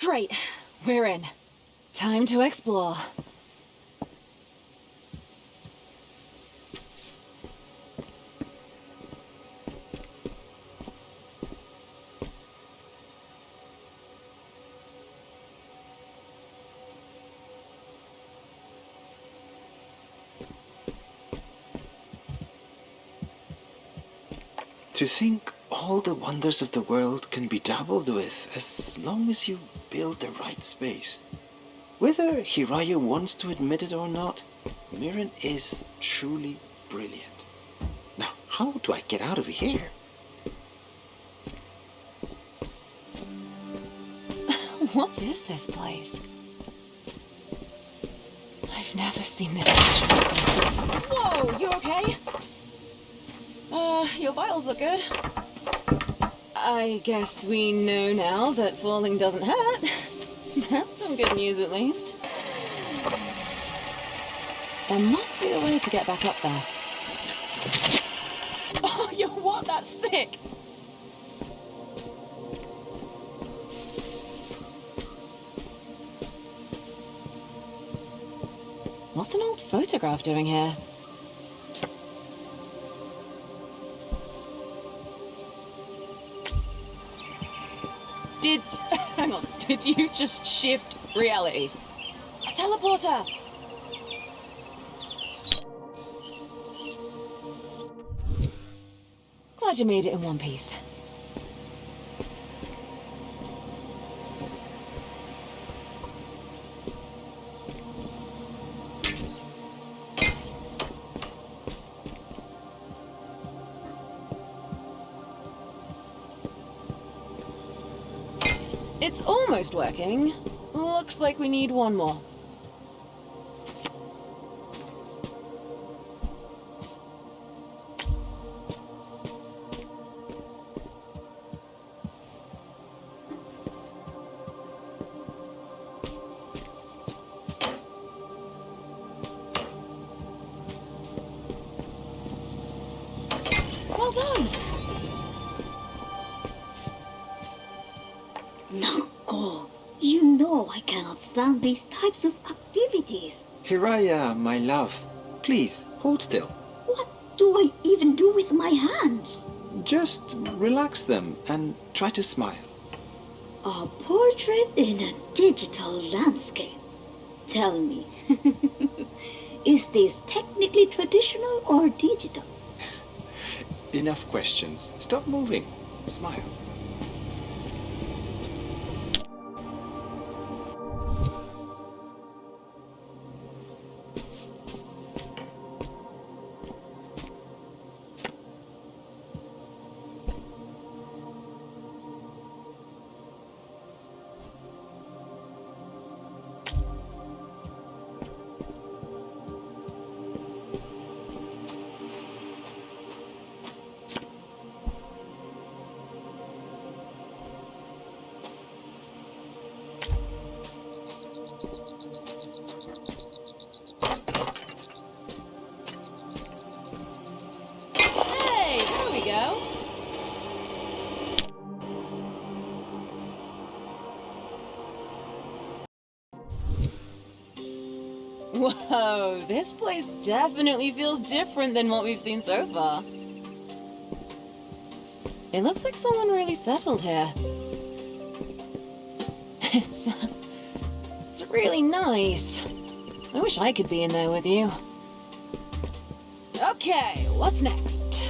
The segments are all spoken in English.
Great. We're in. Time to explore. To think all the wonders of the world can be dabbled with as long as you build the right space. Whether Hiraya wants to admit it or not, Mirren is truly brilliant. Now, how do I get out of here? What is this place? I've never seen this much. Whoa, you okay? Your vitals look good. I guess we know now that falling doesn't hurt. That's some good news, at least. There must be a way to get back up there. Oh, yo, what? That's sick! What's an old photograph doing here? Hang on, did you just shift reality? A teleporter! Glad you made it in one piece. It's almost working. Looks like we need one more. Well done! Nako, you know I cannot stand these types of activities. Hiraya, my love, please, hold still. What do I even do with my hands? Just relax them and try to smile. A portrait in a digital landscape. Tell me, is this technically traditional or digital? Enough questions. Stop moving. Smile. Whoa, this place definitely feels different than what we've seen so far. It looks like someone really settled here. It's really nice. I wish I could be in there with you. Okay, what's next?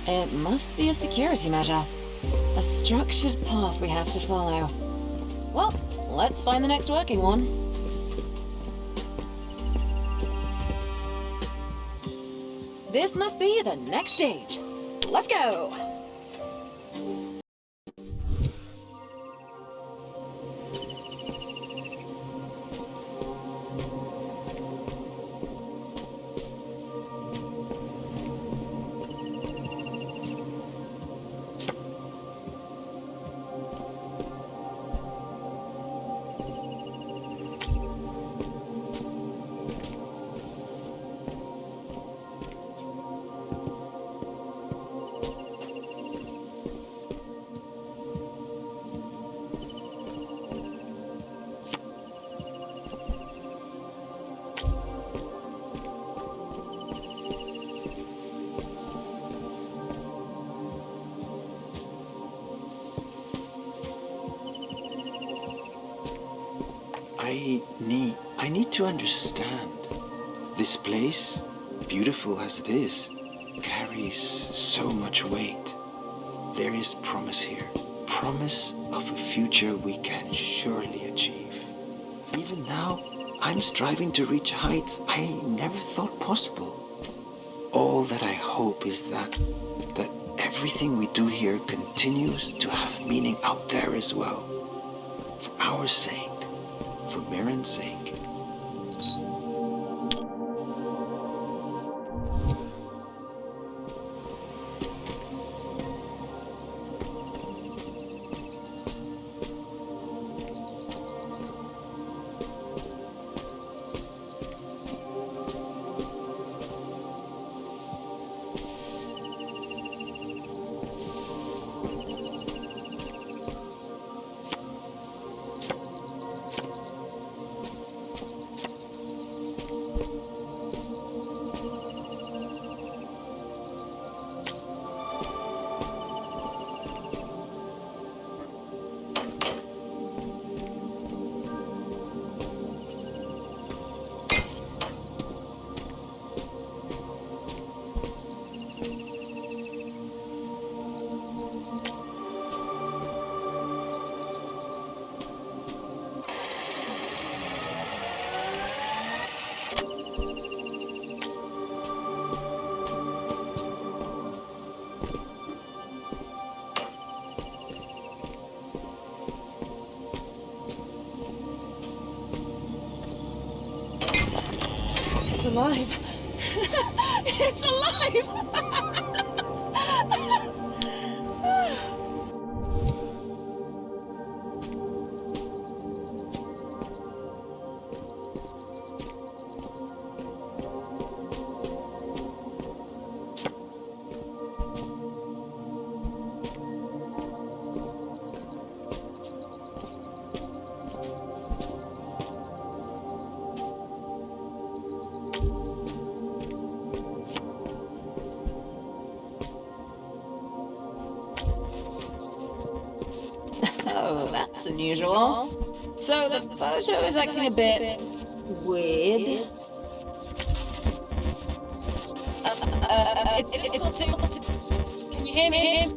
It must be a security measure. A structured path we have to follow. Well, let's find the next working one. This must be the next stage. Let's go! I need to understand. This place, beautiful as it is, carries so much weight. There is promise here. Promise of a future we can surely achieve. Even now, I'm striving to reach heights I never thought possible. All that I hope is that everything we do here continues to have meaning out there as well. For our sake, for Mirren's sake. It's alive! It's alive! Oh, that's unusual. So the photo is acting a bit weird. It's difficult to... Can you hear me?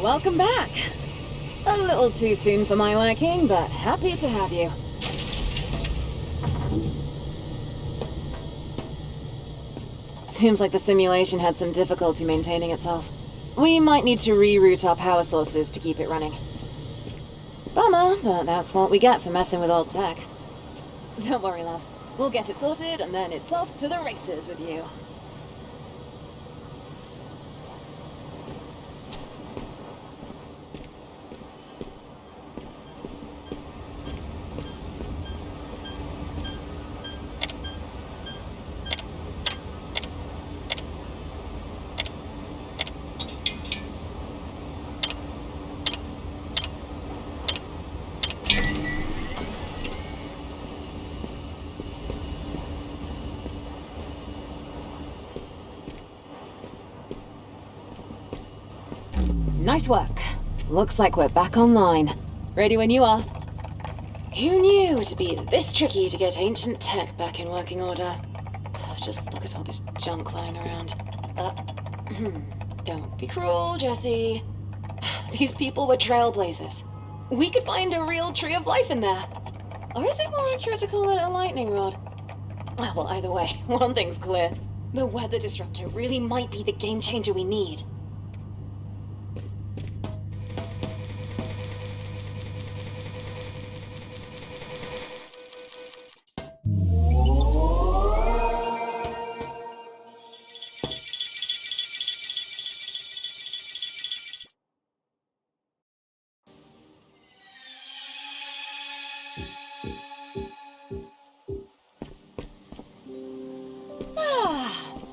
Welcome back. A little too soon for my liking, but happy to have you. Seems like the simulation had some difficulty maintaining itself. We might need to reroute our power sources to keep it running. Bummer, but that's what we get for messing with old tech. Don't worry, love. We'll get it sorted, and then it's off to the races with you. Nice work. Looks like we're back online. Ready when you are. Who knew it'd be this tricky to get ancient tech back in working order? Just look at all this junk lying around. Don't be cruel, Jesse. These people were trailblazers. We could find a real tree of life in there. Or is it more accurate to call it a lightning rod? Well, either way, one thing's clear. The weather disruptor really might be the game changer we need.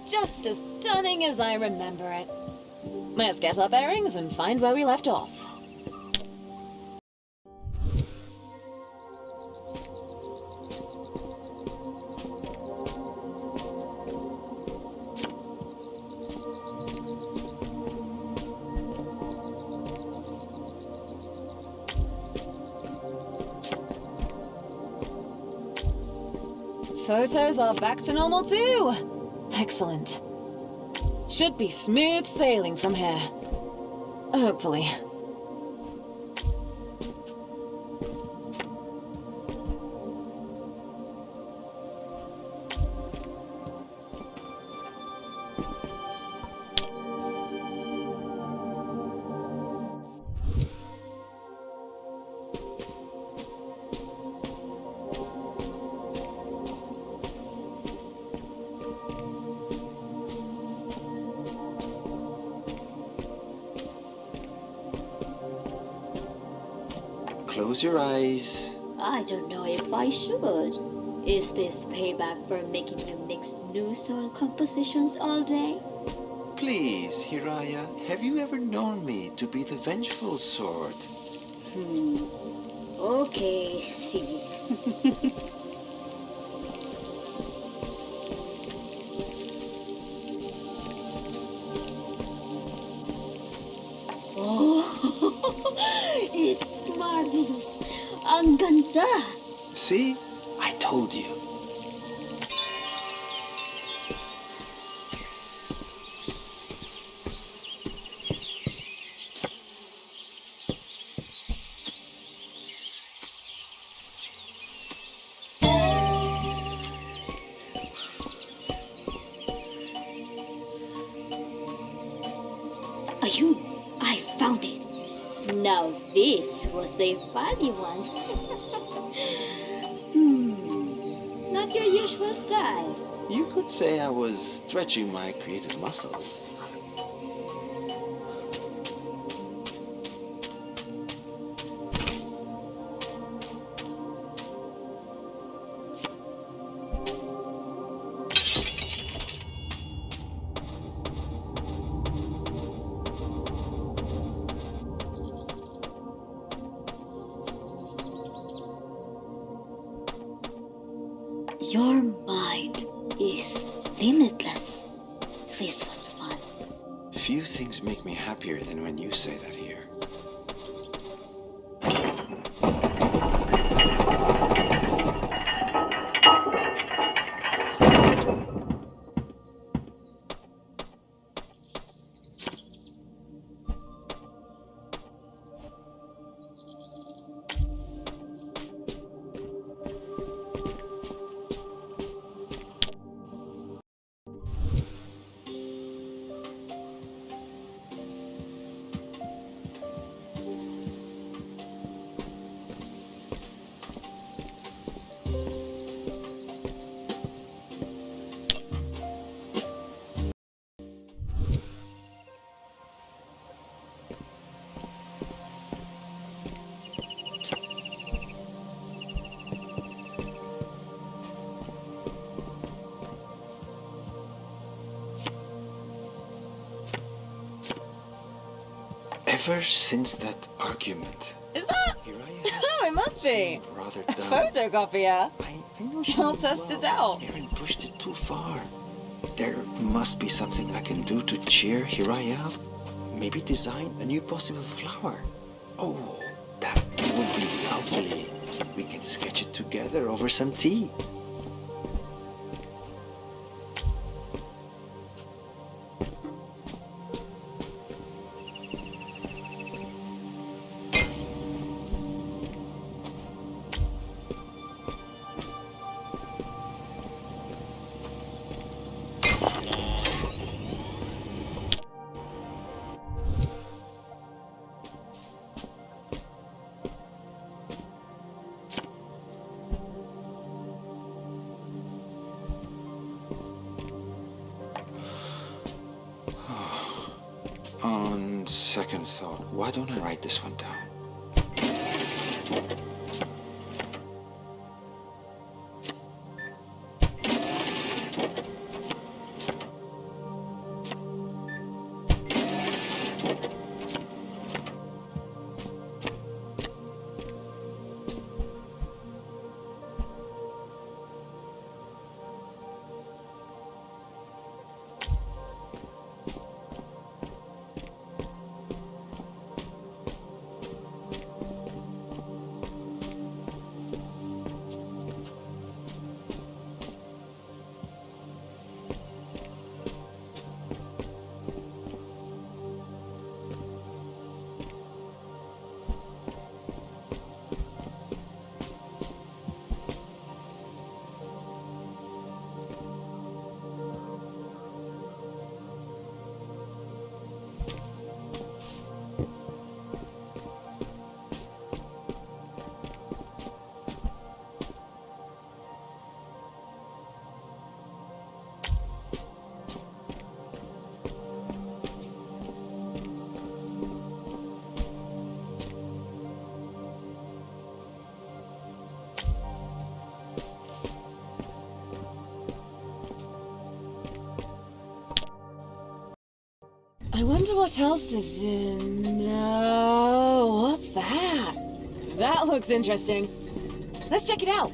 Just as stunning as I remember it. Let's get our bearings and find where we left off. Photos are back to normal too! Excellent. Should be smooth sailing from here. Hopefully. Close your eyes. I don't know if I should. Is this payback for making them mix new soil compositions all day? Please, Hiraya, have you ever known me to be the vengeful sort? Okay, see. Oh, it's marvelous. Ang ganda. See? I told you. Ayun, I found it. Now this was a funny one. Not your usual style. You could say I was stretching my creative muscles. Your mind is limitless. This was fun. Few things make me happier than when you say that here. Ever since that argument, Is that? Hiraya has Oh, it must be. seemed rather A dull. photocopier. I know she I'll meant test it well. out. Aaron pushed it too far. There must be something I can do to cheer Hiraya up. Maybe design a new possible flower. Oh, that would be lovely. We can sketch it together over some tea. On second thought, why don't I write this one down? I wonder what else is in... No, what's that? That looks interesting. Let's check it out.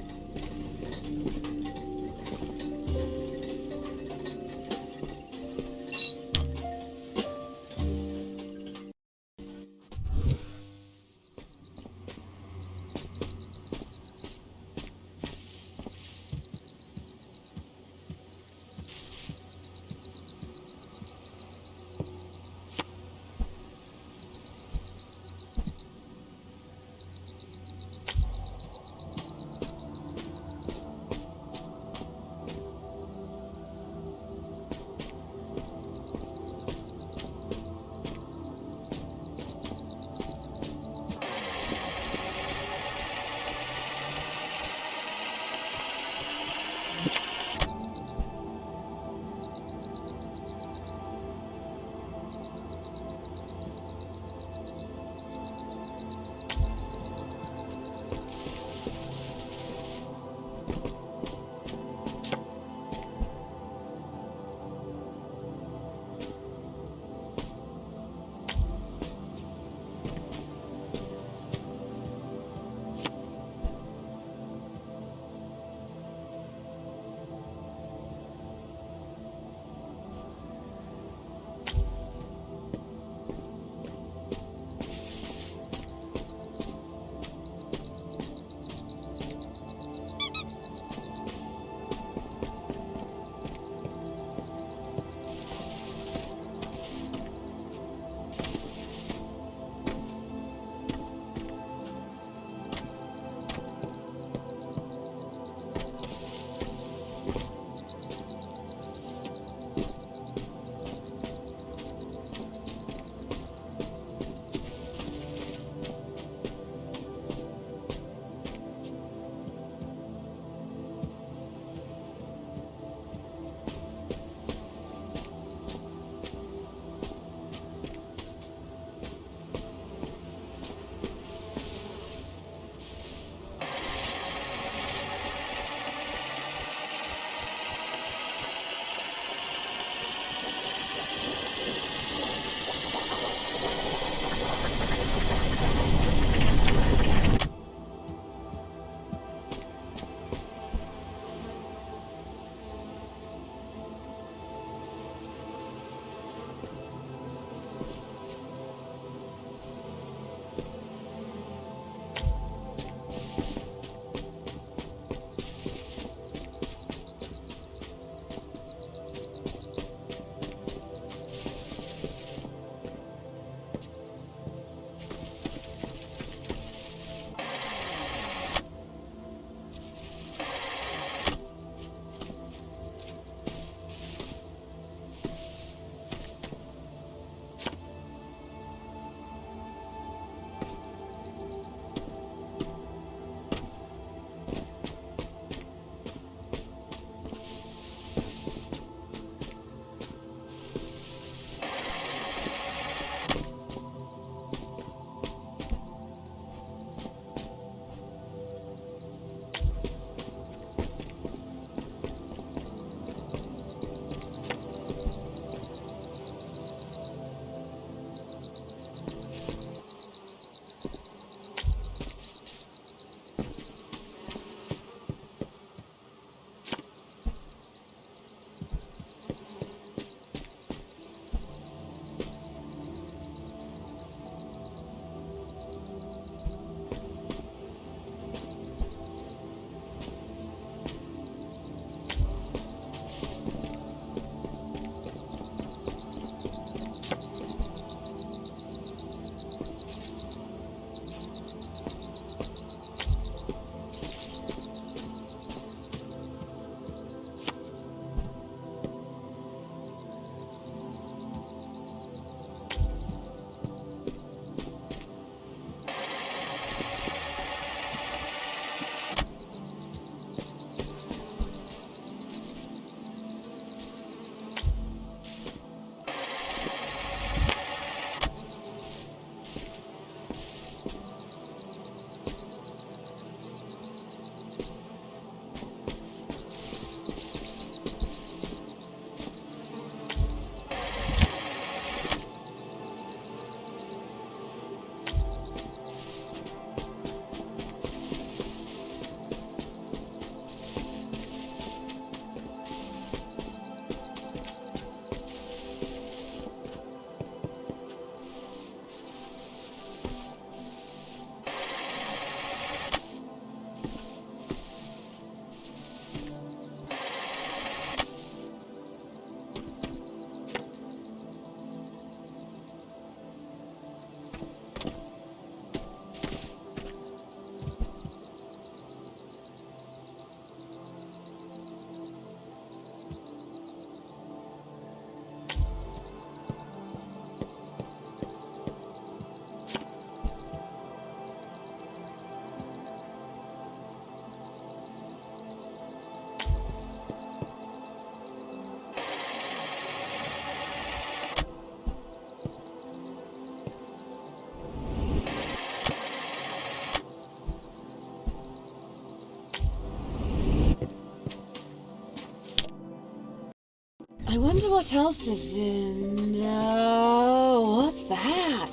I wonder what else is in... No, what's that?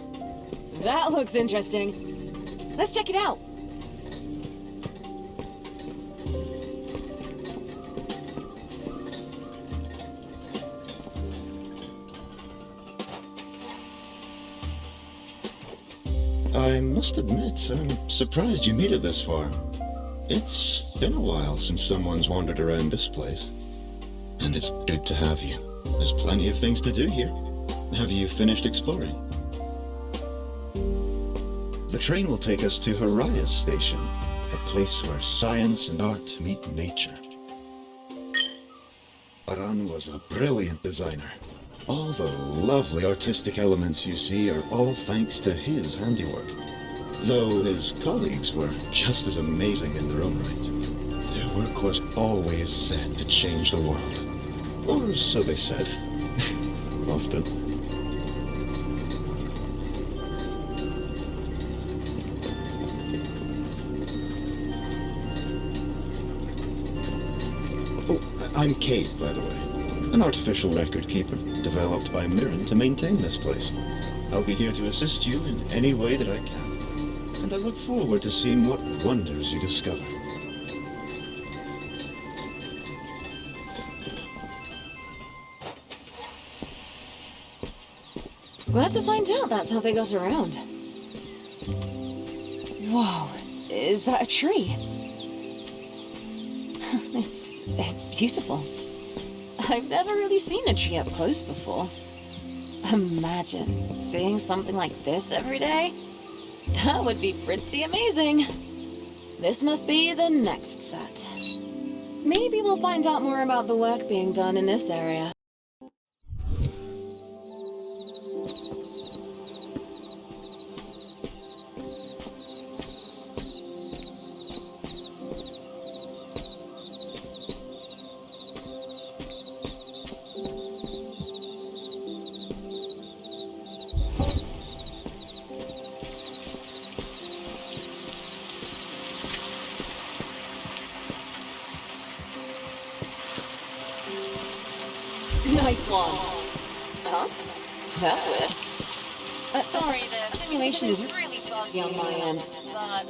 That looks interesting. Let's check it out. I must admit, I'm surprised you made it this far. It's been a while since someone's wandered around this place. And it's good to have you. There's plenty of things to do here. Have you finished exploring? The train will take us to Haraya's station, a place where science and art meet nature. Aran was a brilliant designer. All the lovely artistic elements you see are all thanks to his handiwork. Though his colleagues were just as amazing in their own right. Their work was always said to change the world. Or so they said. Often. Oh, I'm Kate, by the way. An artificial record keeper, developed by Mirren to maintain this place. I'll be here to assist you in any way that I can. And I look forward to seeing what wonders you discover. Glad to find out that's how they got around. Whoa, is that a tree? It's beautiful. I've never really seen a tree up close before. Imagine seeing something like this every day. That would be pretty amazing. This must be the next set. Maybe we'll find out more about the work being done in this area. Nice one. Huh? That's weird. Sorry, the simulation is really buggy on my end, but...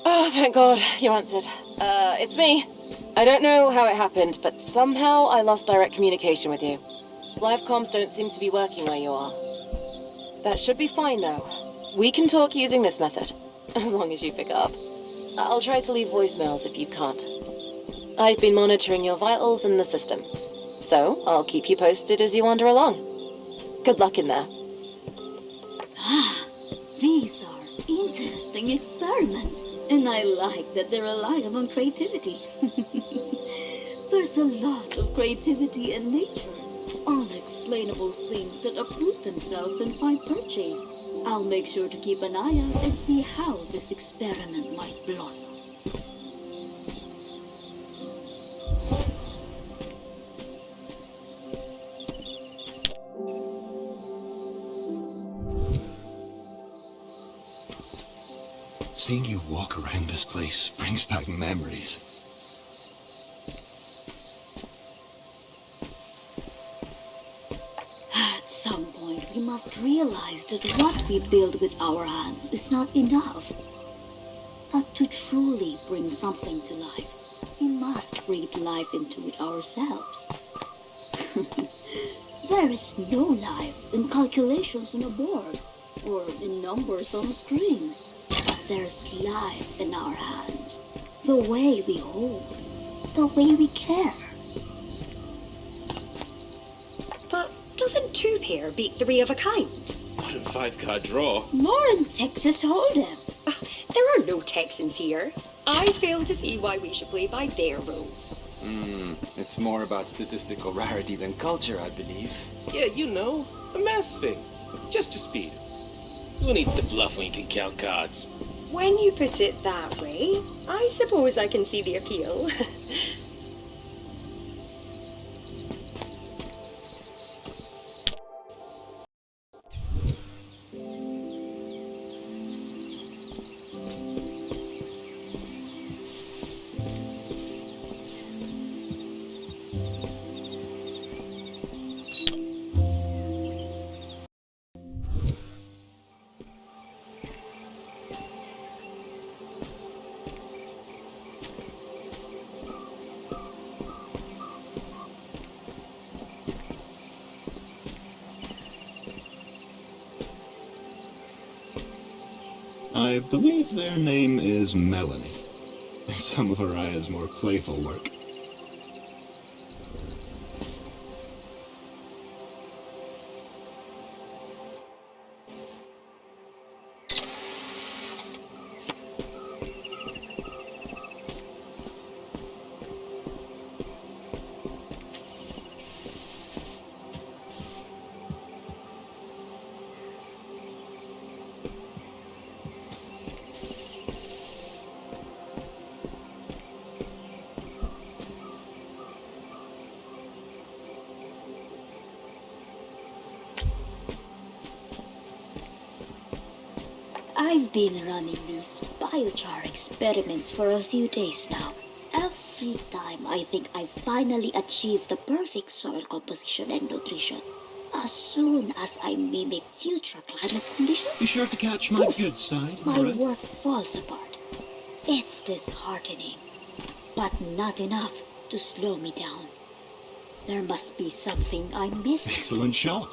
Oh, thank God, you answered. It's me. I don't know how it happened, but somehow I lost direct communication with you. Live comms don't seem to be working where you are. That should be fine, though. We can talk using this method, as long as you pick up. I'll try to leave voicemails if you can't. I've been monitoring your vitals in the system, so I'll keep you posted as you wander along. Good luck in there. Ah, these are interesting experiments. And I like that they're relying on creativity. There's a lot of creativity in nature. Unexplainable things that uproot themselves and find purchase. I'll make sure to keep an eye out and see how this experiment might blossom. Seeing you walk around this place brings back memories. At some point, we must realize that what we build with our hands is not enough. That to truly bring something to life, we must breathe life into it ourselves. There is no life in calculations on a board, or in numbers on a screen. There's life in our hands, the way we hold, the way we care. But doesn't 2 pair beat 3 of a kind? What a 5-card draw. Lauren Texas Hold'em. There are no Texans here. I fail to see why we should play by their rules. It's more about statistical rarity than culture, I believe. Yeah, you know, a mass thing. Just to speed. Who needs to bluff when you can count cards? When you put it that way, I suppose I can see the appeal. I believe their name is Melanie. Some of Araya's more playful work. I've been running these biochar experiments for a few days now. Every time I think I've finally achieved the perfect soil composition and nutrition. As soon as I mimic future climate conditions, Be sure to catch my good side, my alright? work falls apart. It's disheartening, but not enough to slow me down. There must be something I'm missing. Excellent shot.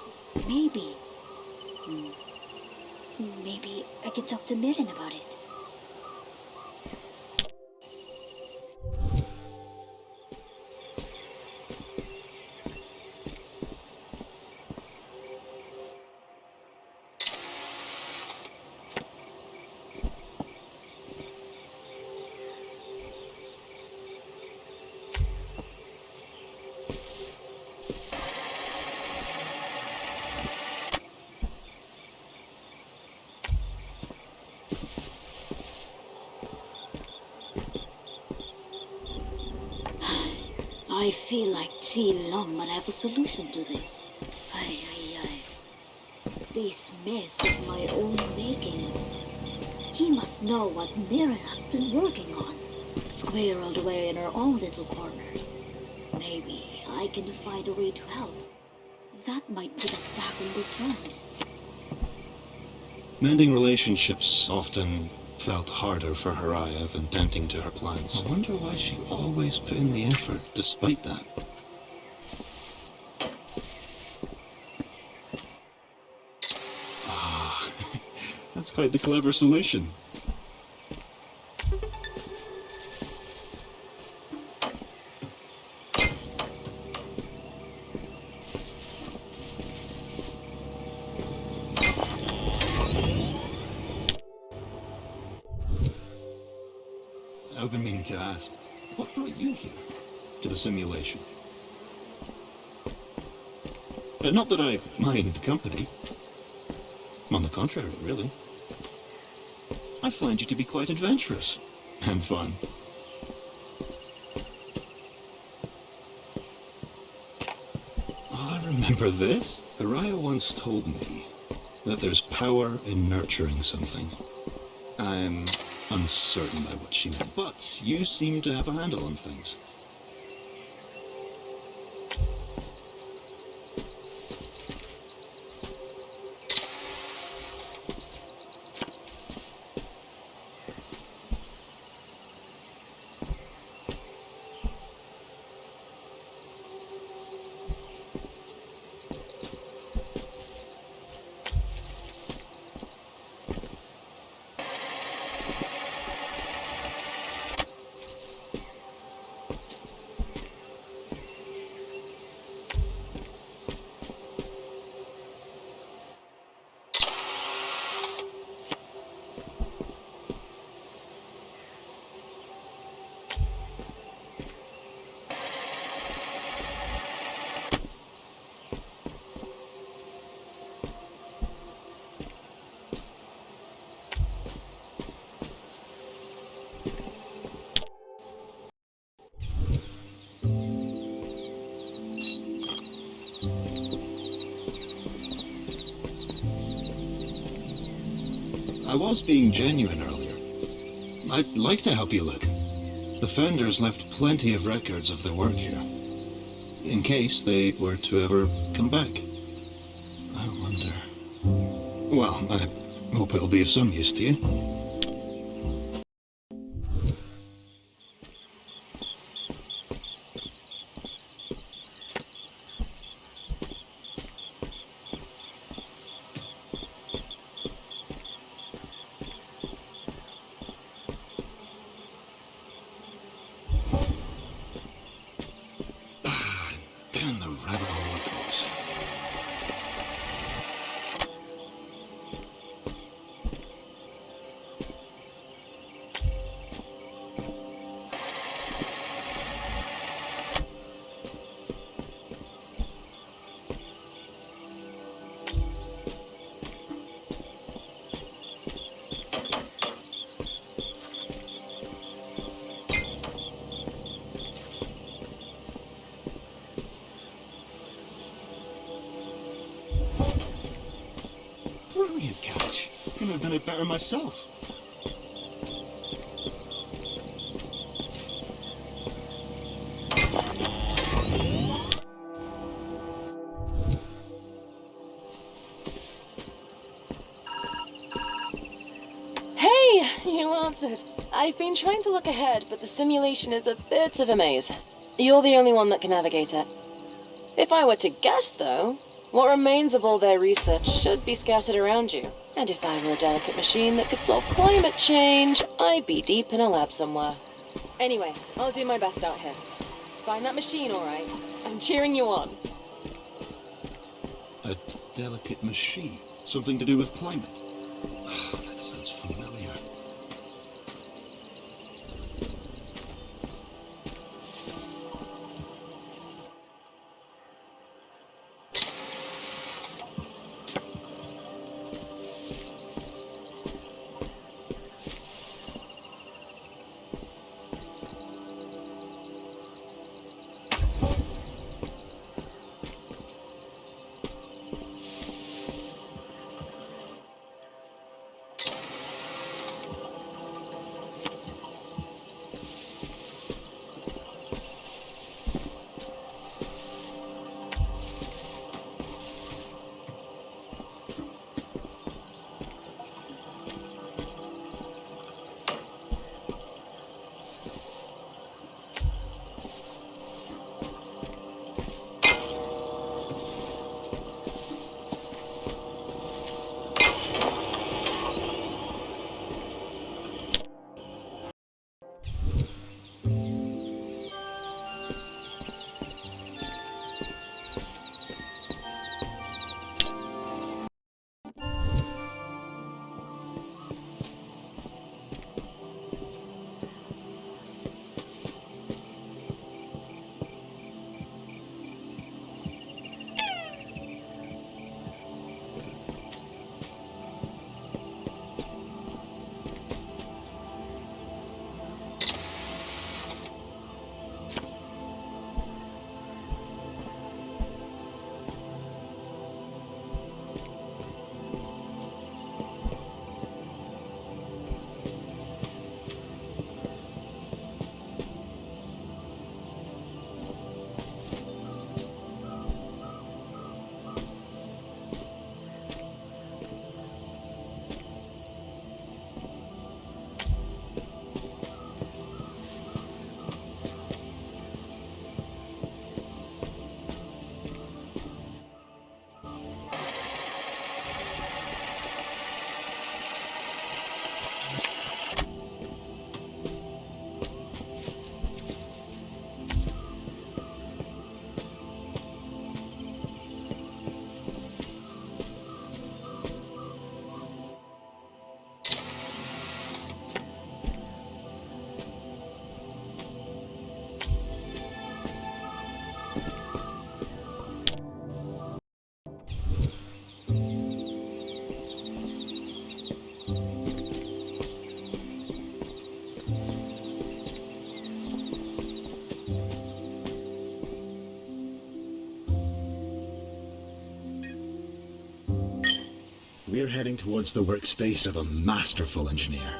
Maybe. Maybe I can talk to Mirren about it. I feel like Ji Long might have a solution to this. Ay. This mess of my own making. He must know what Mirren has been working on, squirreled away in her own little corner. Maybe I can find a way to help. That might put us back on good terms. Mending relationships often felt harder for Haraya than tending to her plants. I wonder why she always put in the effort despite that. Ah, that's quite the clever solution. I've been meaning to ask, what brought you here to the simulation? Not that I mind the company. On the contrary, really. I find you to be quite adventurous and fun. Oh, I remember this. Araya once told me that there's power in nurturing something. I'm uncertain by what she meant, but you seem to have a handle on things. I was being genuine earlier. I'd like to help you look. The founders left plenty of records of their work here, in case they were to ever come back. I wonder... Well, I hope it'll be of some use to you. Down the rabbit hole it goes. Brilliant catch. Couldn't have done it better myself. Hey, you answered. I've been trying to look ahead, but the simulation is a bit of a maze. You're the only one that can navigate it. If I were to guess, though, what remains of all their research should be scattered around you. And if I were a delicate machine that could solve climate change, I'd be deep in a lab somewhere. Anyway, I'll do my best out here. Find that machine, all right? I'm cheering you on. A delicate machine. Something to do with climate. That sounds familiar. we're heading towards the workspace of a masterful engineer.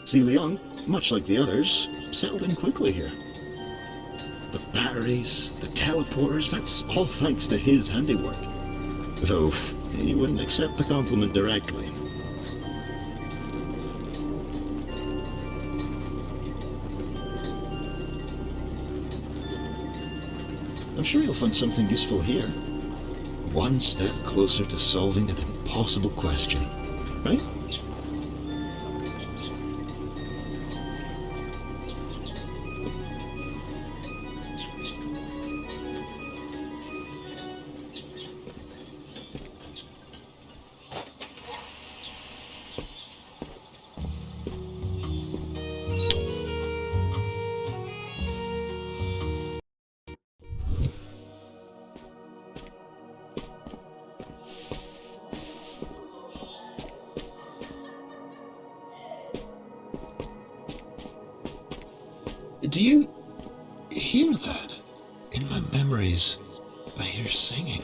Si Leung, much like the others, settled in quickly here. The batteries, the teleporters, that's all thanks to his handiwork. Though, he wouldn't accept the compliment directly. I'm sure you'll find something useful here. One step closer to solving an impossible question, right? Do you hear that? In my memories, I hear singing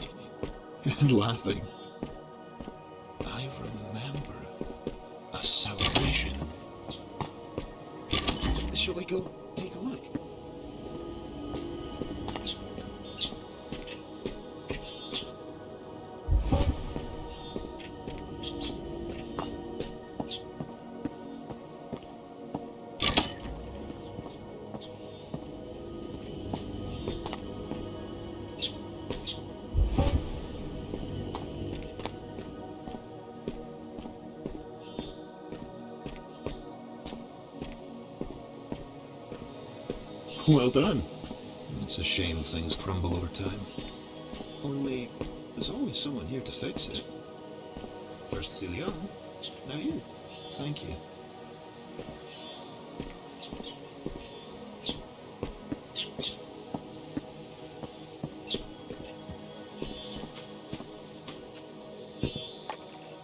and laughing. I remember a celebration. Shall we go take a look? Well done. It's a shame things crumble over time. Only, there's always someone here to fix it. First Si Leung, now you. Thank you.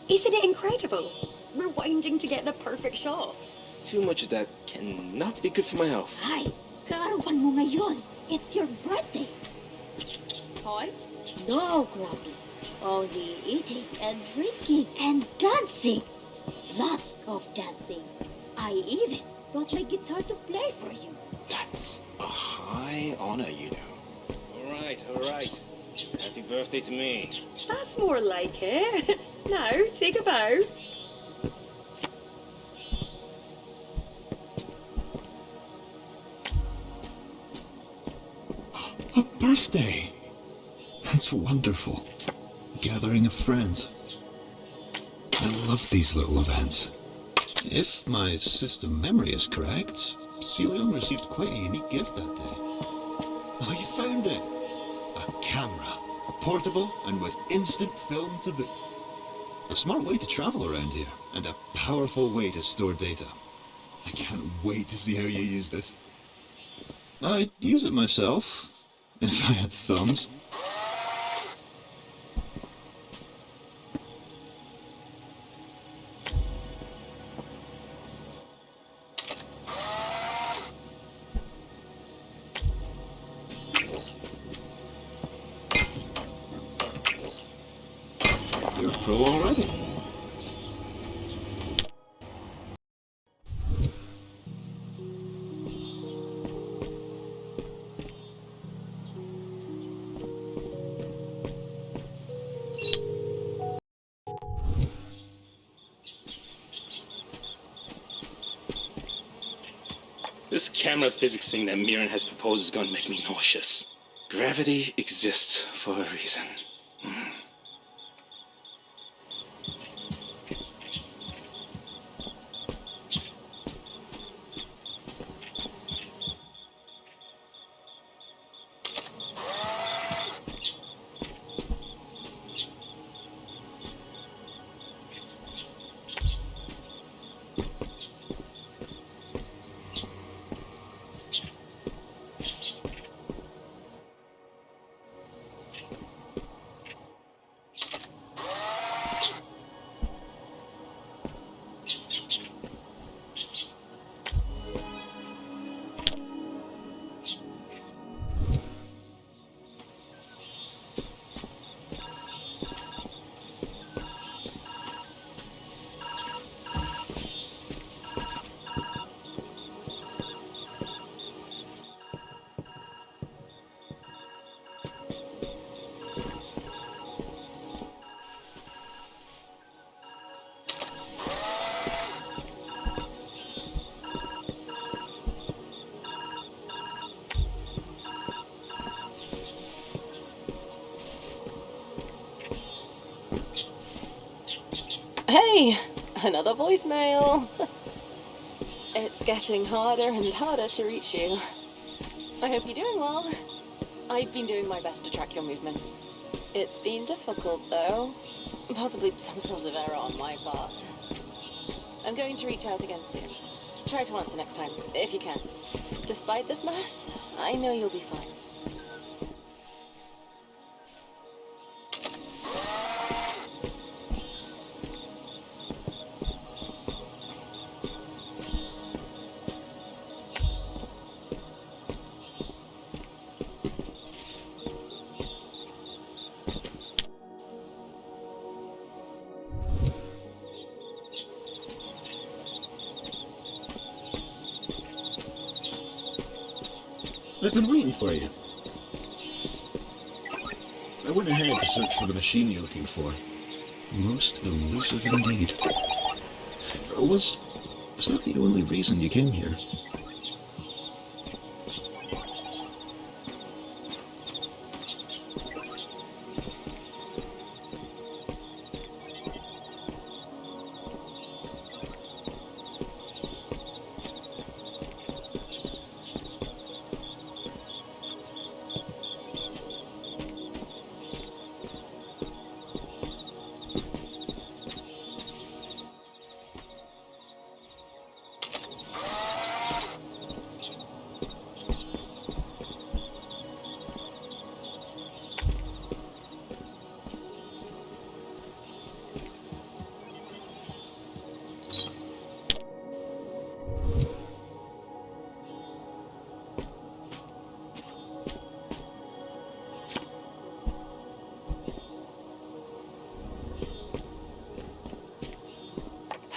Isn't it incredible? Rewinding to get the perfect shot. Too much of that cannot be good for my health. Hi, karawan mo ngayon. It's your birthday. Hi. No, Groggy. Only eating and drinking and dancing. Lots of dancing. I even brought my guitar to play for you. That's a high honor, you know. All right. Happy birthday to me. That's more like it. Now, take a bow. A birthday! That's wonderful. A gathering of friends. I love these little events. If my system memory is correct, Si Leung received quite a unique gift that day. Oh, you found it! A camera. Portable and with instant film to boot. A smart way to travel around here, and a powerful way to store data. I can't wait to see how you use this. I'd use it myself, if I had thumbs. You're a pro already. This camera physics thing that Mirren has proposed is going to make me nauseous. Gravity exists for a reason. Hey, another voicemail. It's getting harder and harder to reach you. I hope you're doing well. I've been doing my best to track your movements. It's been difficult, though. Possibly some sort of error on my part. I'm going to reach out again soon. Try to answer next time, if you can. Despite this mess, I know you'll be fine. I've been waiting for you. I went ahead to search for the machine you're looking for. Most elusive indeed. Was that the only reason you came here?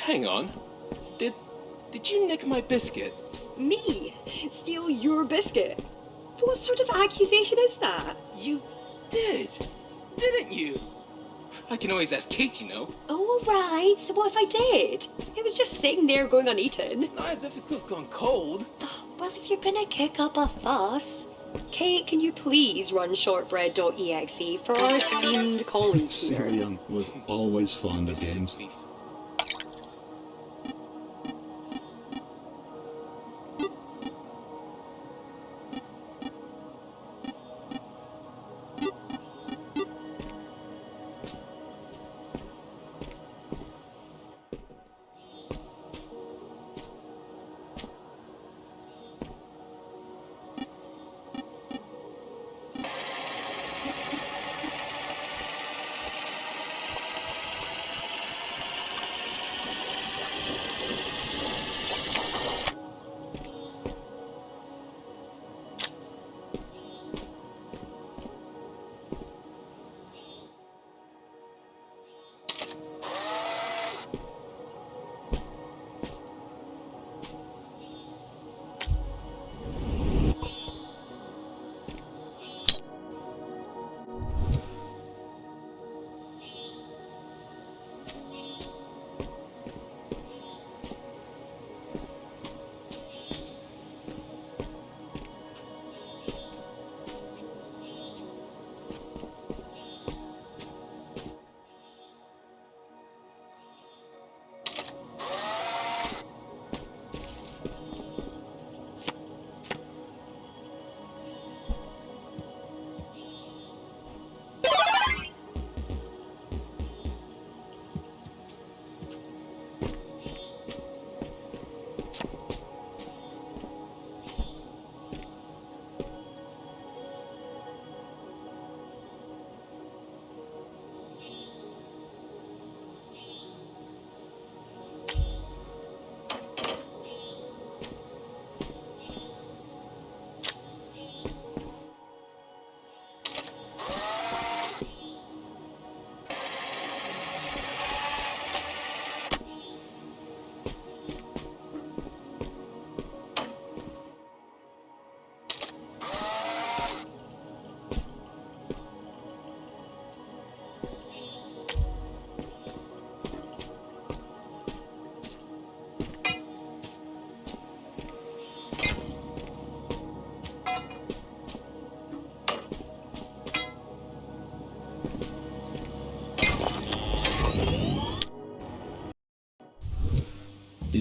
Hang on. Did you nick my biscuit? Me? Steal your biscuit? What sort of accusation is that? You did, didn't you? I can always ask Kate, you know. Oh, alright, so what if I did? It was just sitting there going uneaten. It's not as if it could have gone cold. Oh, well, if you're gonna kick up a fuss... Kate, can you please run shortbread.exe for our esteemed colleagues here? Sarah Young was always fond of games. Thief.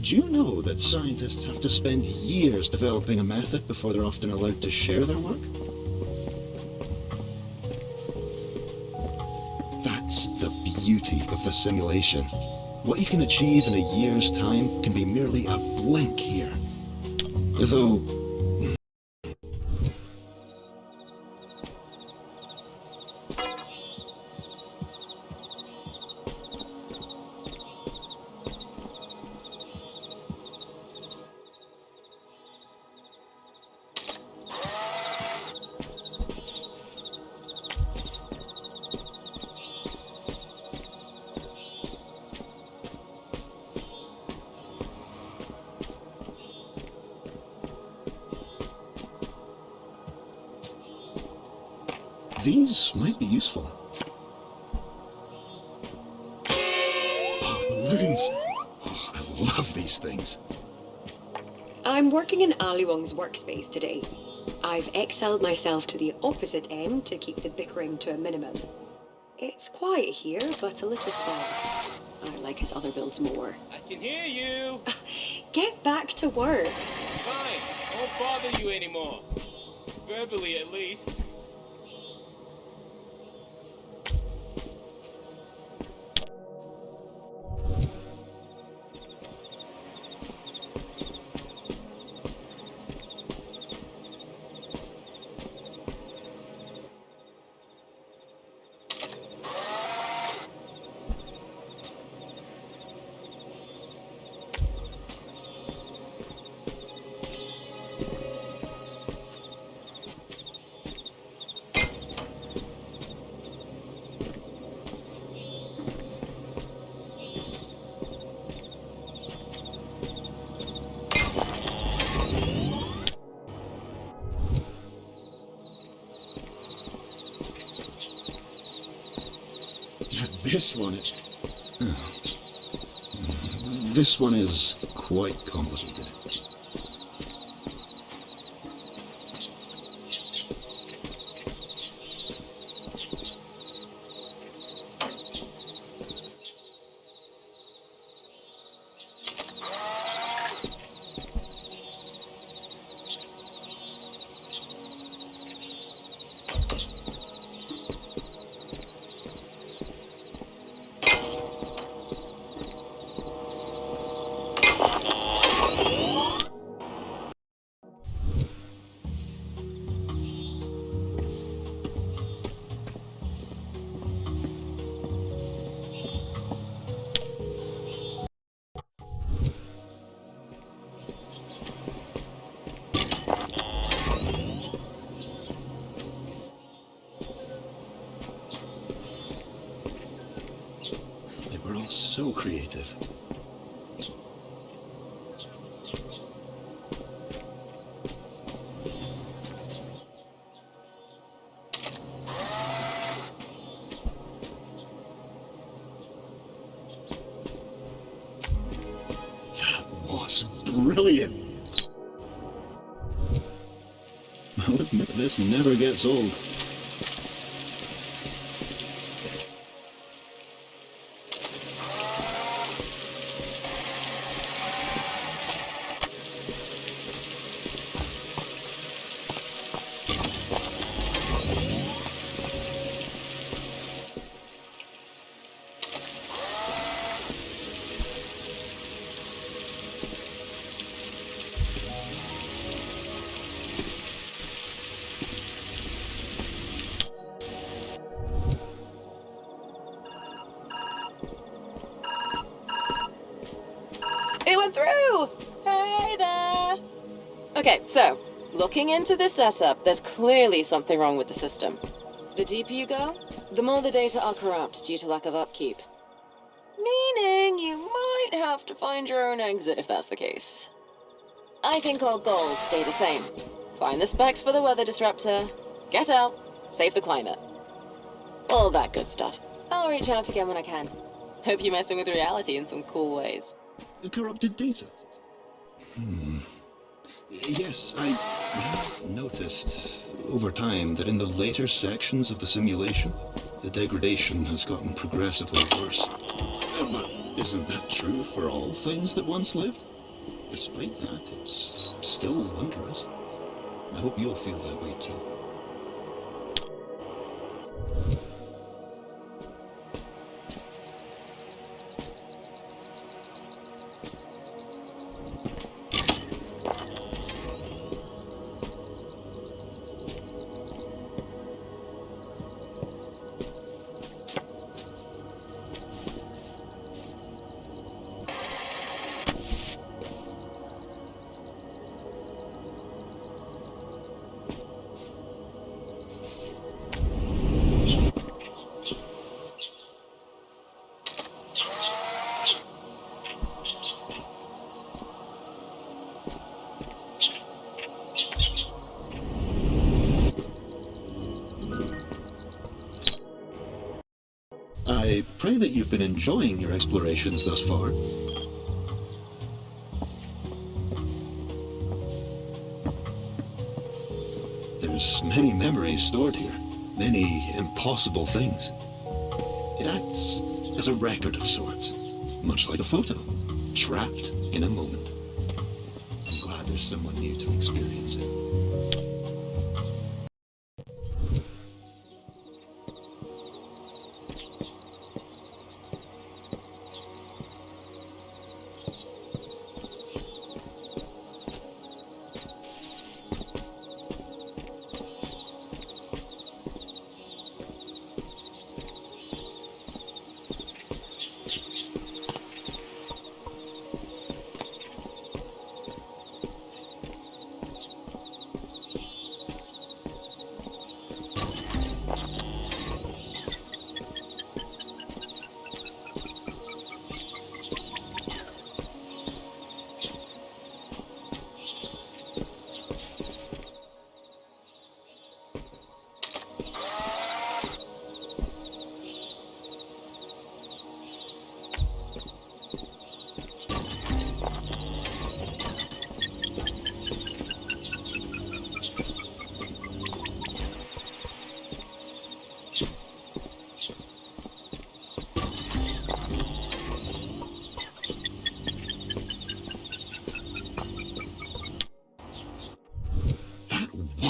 Did you know that scientists have to spend years developing a method before they're often allowed to share their work? That's the beauty of the simulation. What you can achieve in a year's time can be merely a blink here. Though, these might be useful. Oh, balloons! Oh, I love these things. I'm working in Ali Wong's workspace today. I've excelled myself to the opposite end to keep the bickering to a minimum. It's quiet here, but a little sparse. I like his other builds more. I can hear you. Get back to work. Fine, won't bother you anymore. Verbally, at least. This one is quite complicated. We're all so creative. That was brilliant. I'll admit this never gets old. It went through! Hey there! Okay, so, looking into this setup, there's clearly something wrong with the system. The deeper you go, the more the data are corrupt due to lack of upkeep. Meaning you might have to find your own exit if that's the case. I think our goals stay the same. Find the specs for the weather disruptor, get out, save the climate. All that good stuff. I'll reach out again when I can. Hope you're messing with reality in some cool ways. Corrupted data? Yes, I have noticed over time that in the later sections of the simulation, the degradation has gotten progressively worse. But isn't that true for all things that once lived? despite that, it's still wondrous. I hope you'll feel that way too. I pray that you've been enjoying your explorations thus far. There's many memories stored here, many impossible things. It acts as a record of sorts, much like a photo, trapped in a moment. I'm glad there's someone new to experience it.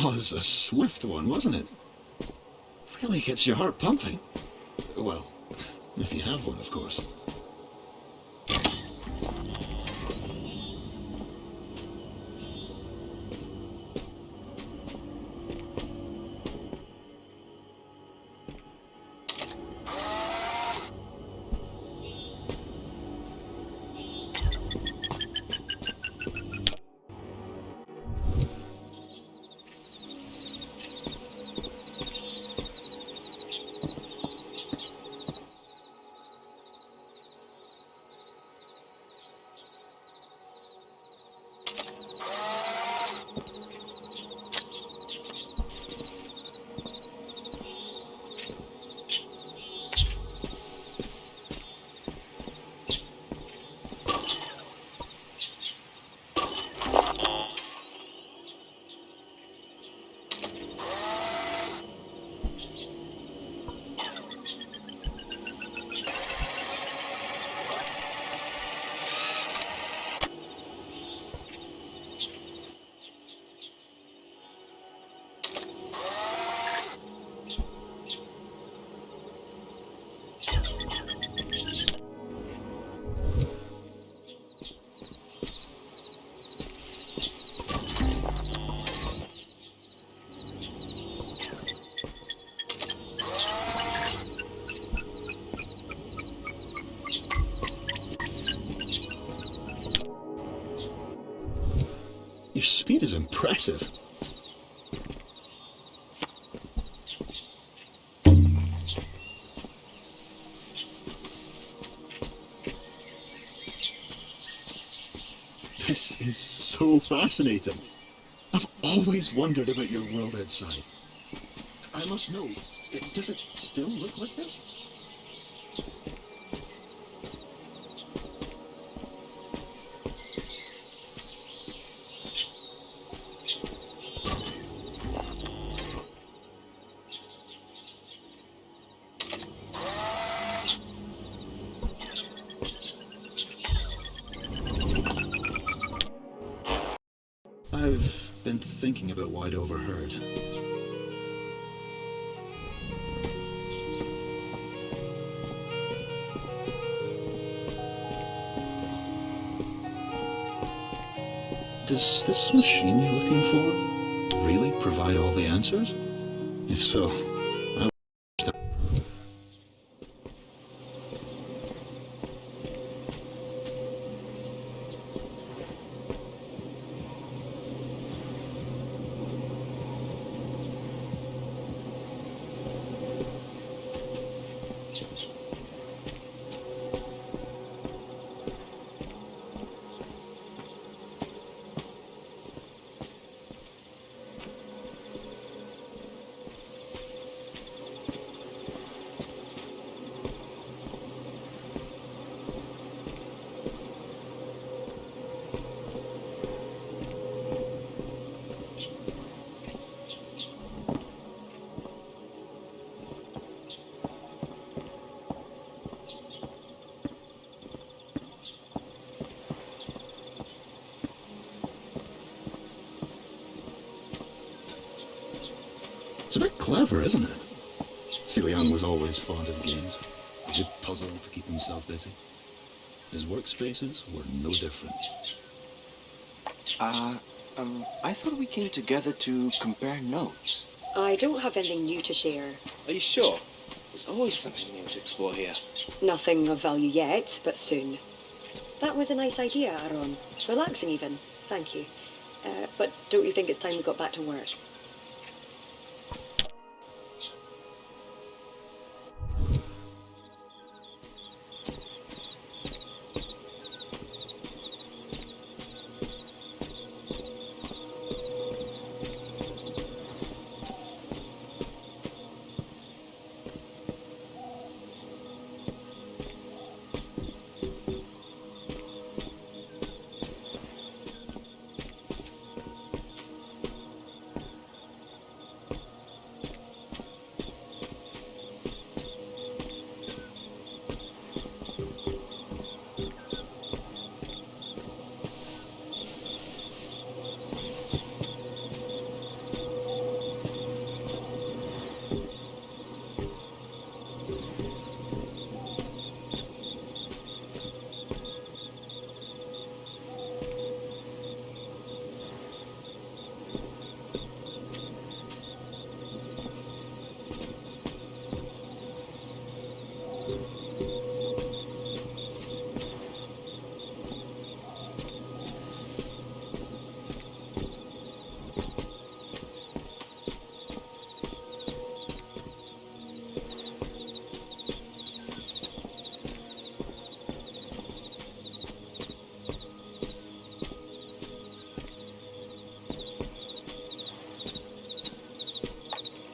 Was a swift one, wasn't it? Really gets your heart pumping. Well, if you have one, of course. Your speed is impressive. This is so fascinating. I've always wondered about your world outside. I must know, does it still look like this? thinking about what I'd overheard. Does this machine you're looking for really provide all the answers? If so, I wish that. It's a bit clever, isn't it? Cilian was always fond of games. A good puzzle to keep himself busy. His workspaces were no different. I thought we came together to compare notes. I don't have anything new to share. Are you sure? There's always something new to explore here. Nothing of value yet, but soon. That was a nice idea, Aaron. Relaxing even. Thank you. But don't you think it's time we got back to work?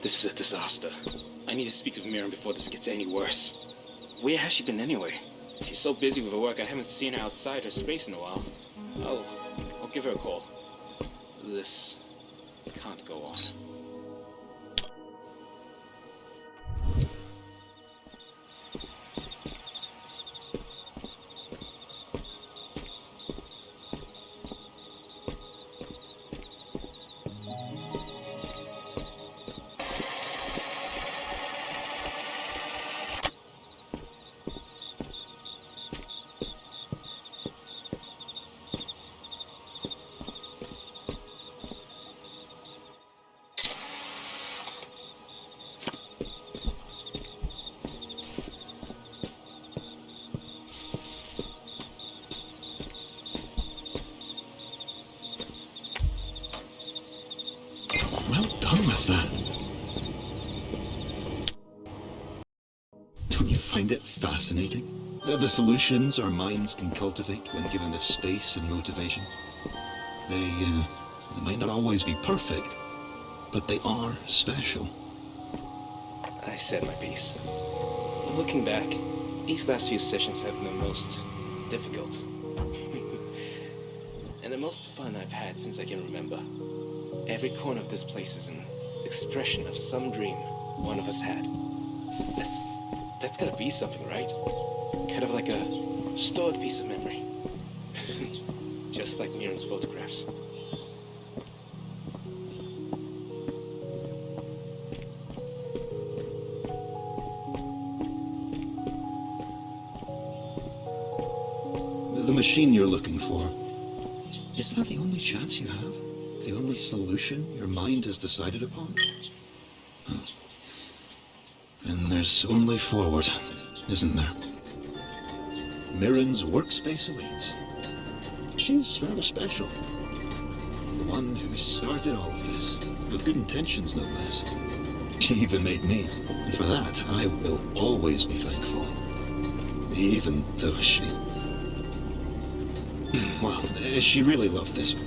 This is a disaster. I need to speak with Miriam before this gets any worse. Where has she been anyway? She's so busy with her work, I haven't seen her outside her space in a while. I'll give her a call. This can't go on. Well done with that. Don't you find it fascinating? The solutions our minds can cultivate when given the space and motivation. They might not always be perfect, but they are special. I said my piece. Looking back, these last few sessions have been the most difficult. And the most fun I've had since I can remember. Every corner of this place is an expression of some dream one of us had. That's gotta be something, right? Kind of like a stored piece of memory. Just like Miriam's photographs. The machine you're looking for. Is that the only chance you have? The only solution your mind has decided upon? Oh. Then there's only forward, isn't there? Mirren's workspace awaits. She's rather special. The one who started all of this, with good intentions no less. She even made me, and for that I will always be thankful. Even though she... well, she really loved this place.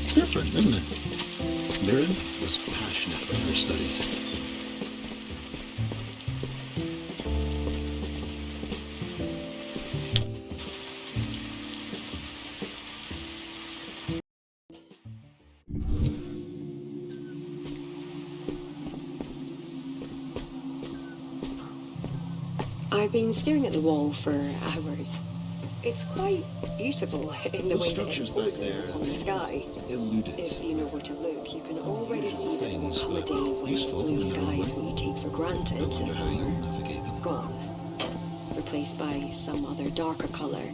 It's different, isn't it? Mirren was passionate about her studies. I've been staring at the wall for hours. It's quite beautiful in the way that it structures back poses there, upon the sky. Eluded. If you know where to look, you can already see that Things, on a but day when useful blue in their own skies way. we take for granted I wonder how you'll are navigate them. gone, replaced by some other darker colour.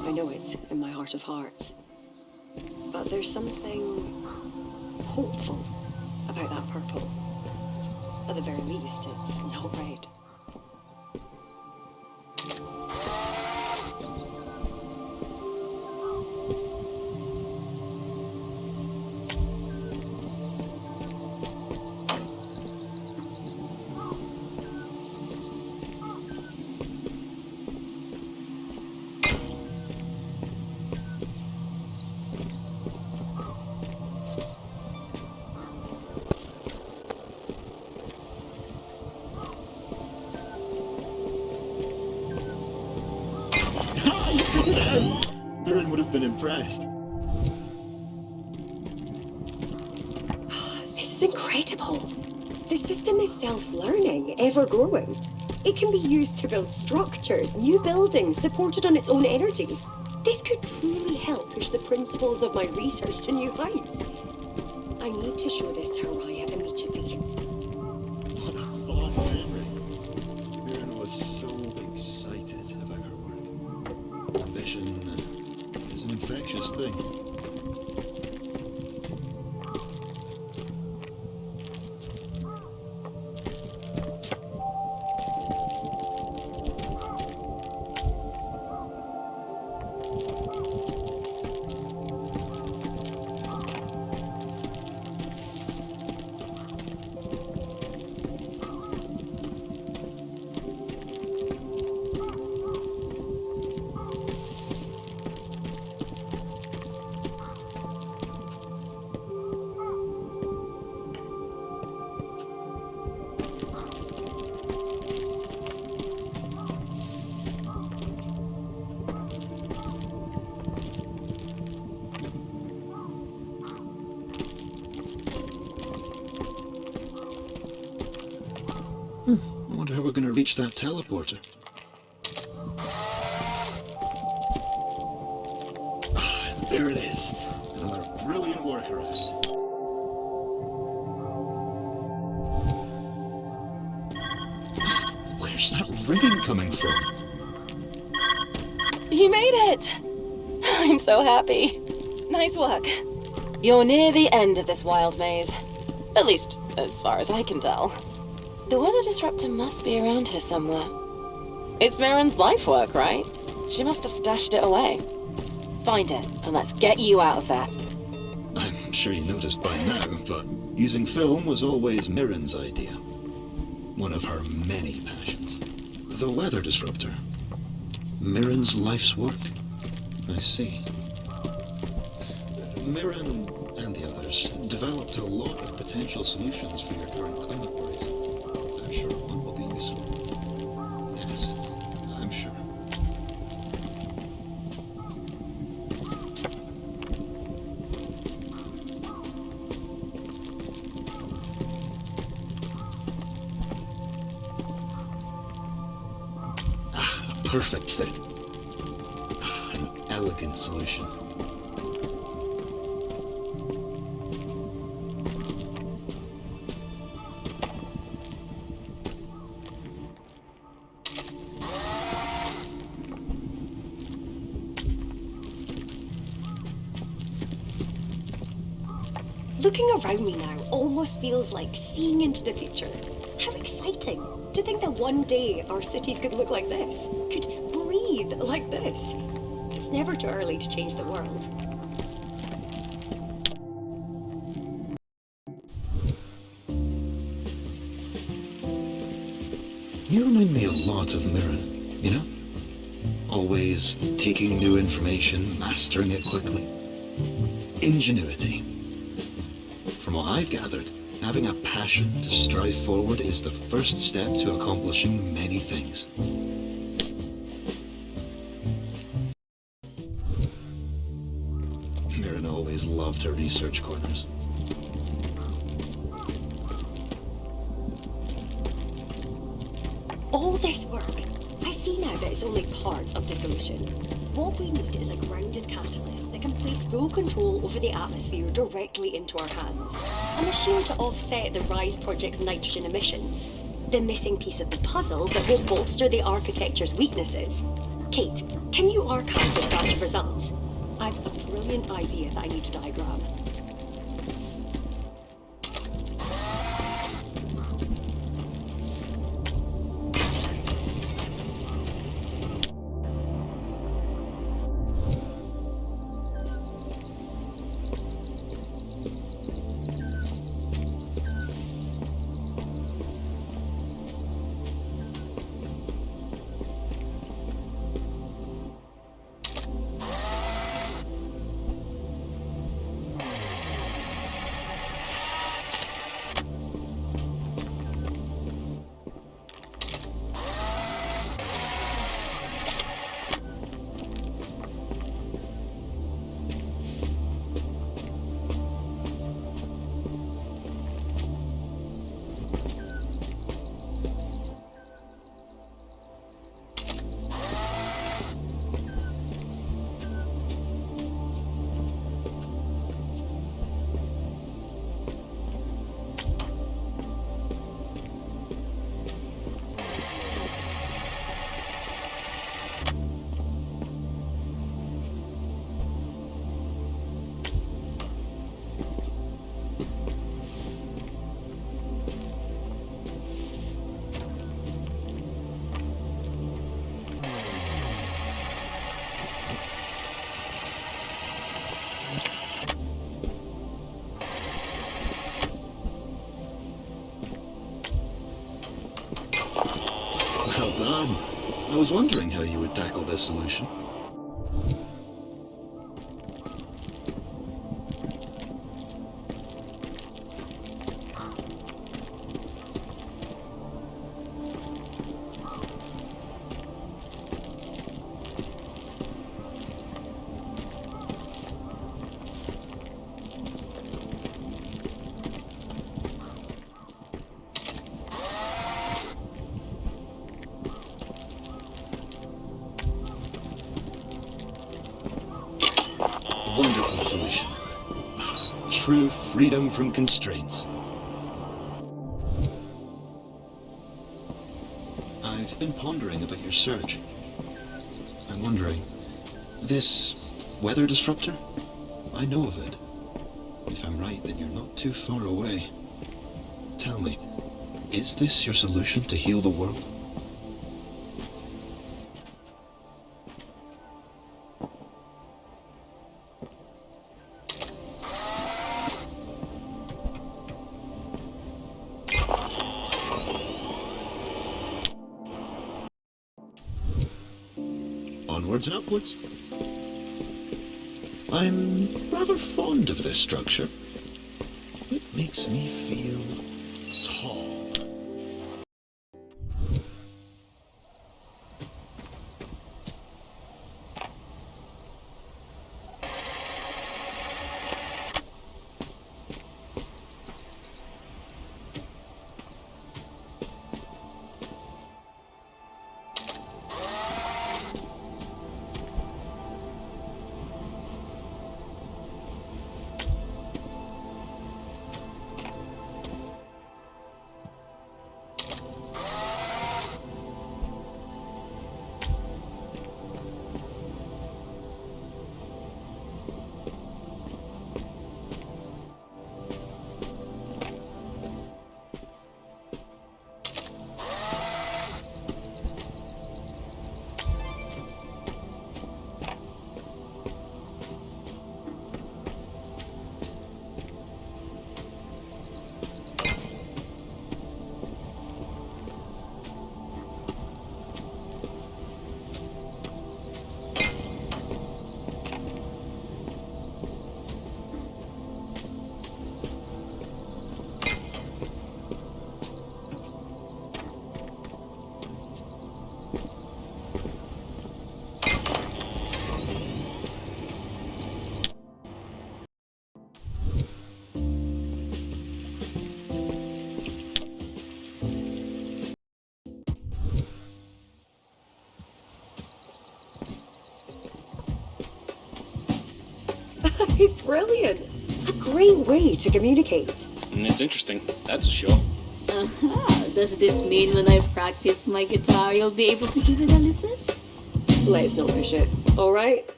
I know it in my heart of hearts. But there's something hopeful about that purple. At the very least, it's not red. Mirren would have been impressed. This is incredible. The system is self-learning, ever-growing. It can be used to build structures, new buildings, supported on its own energy. This could truly help push the principles of my research to new heights. I need to show this to Haraya immediately. What a fond memory. Mirren was so excited about her work. Ambition is an infectious thing. I wonder how we're going to reach that teleporter. Ah, and there it is. Another brilliant workaround. Where's that ringing coming from? You made it! I'm so happy. Nice work. You're near the end of this wild maze. At least, as far as I can tell. The weather disruptor must be around here somewhere. It's Mirren's life work, right? She must have stashed it away. Find it, and let's get you out of that. I'm sure you noticed by now, but using film was always Mirren's idea. One of her many passions. The weather disruptor. Mirren's life's work. I see. Mirren and the others developed a lot of potential solutions for your current climate worries. I'm sure one will be useful. Yes, I'm sure. perfect fit. An elegant solution. Looking around me now almost feels like seeing into the future. How exciting! To think that one day our cities could look like this, could breathe like this. It's never too early to change the world. You remind me a lot of Mirren, you know? Always taking new information, mastering it quickly. Ingenuity. From what I've gathered, having a passion to strive forward is the first step to accomplishing many things. Mirren always loved her research corners. All this work, I see now that it's only part of the solution. What we need is a grounded catalyst that can place full control over the atmosphere directly into our hands. A machine to offset the RISE project's nitrogen emissions. The missing piece of the puzzle that will bolster the architecture's weaknesses. Kate, can you archive this batch of results? I've a brilliant idea that I need to diagram. Well done. I was wondering how you would tackle this solution. Wonderful solution. True freedom from constraints. I've been pondering about your search. I'm wondering, this weather disruptor? I know of it. If I'm right, then you're not too far away. Tell me, is this your solution to heal the world? Onwards and upwards. I'm rather fond of this structure. It makes me feel tall. brilliant. A great way to communicate. And it's interesting, that's for sure. Aha, does this mean when I practice my guitar you'll be able to give it a listen? Let's not push it, alright?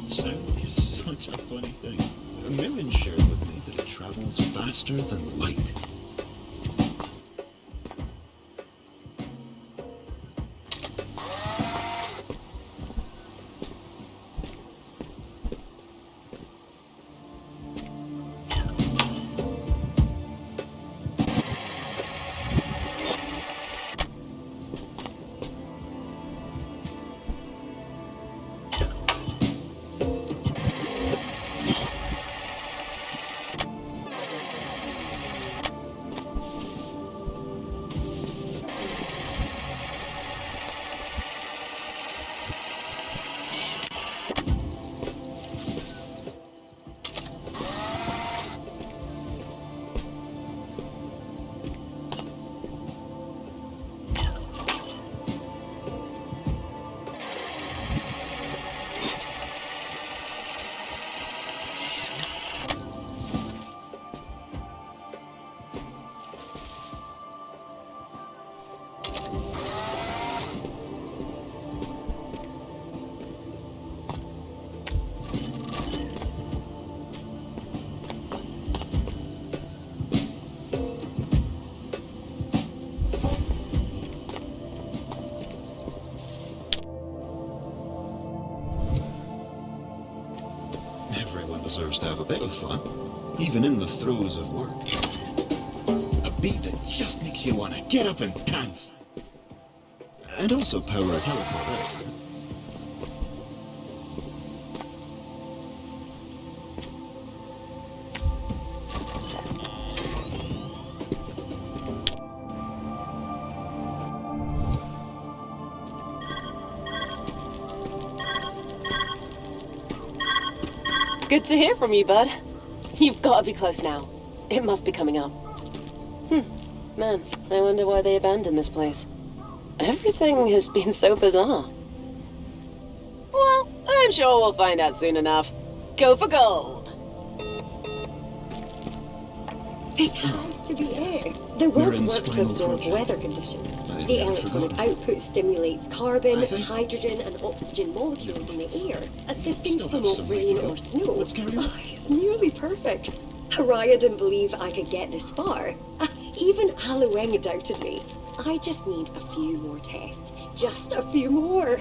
Sound is such a funny thing. Mirren shared with me that it travels faster than light. Everyone deserves to have a bit of fun, even in the throes of work. A beat that just makes you want to get up and dance. And also power a teleport. Good to hear from you, bud. You've got to be close now. It must be coming up. Man, I wonder why they abandoned this place. Everything has been so bizarre. Well, I'm sure we'll find out soon enough. Go for gold! This has to be it. The rods Mirren's work to final absorb project. weather conditions. I The never electronic forgot. output stimulates carbon, I think- hydrogen, and oxygen molecules in the air, assisting Still to have promote some way rain to go. or snow. Let's carry on. Oh, it's nearly perfect. Araya didn't believe I could get this far. Even Alueng doubted me. I just need a few more tests. Just a few more.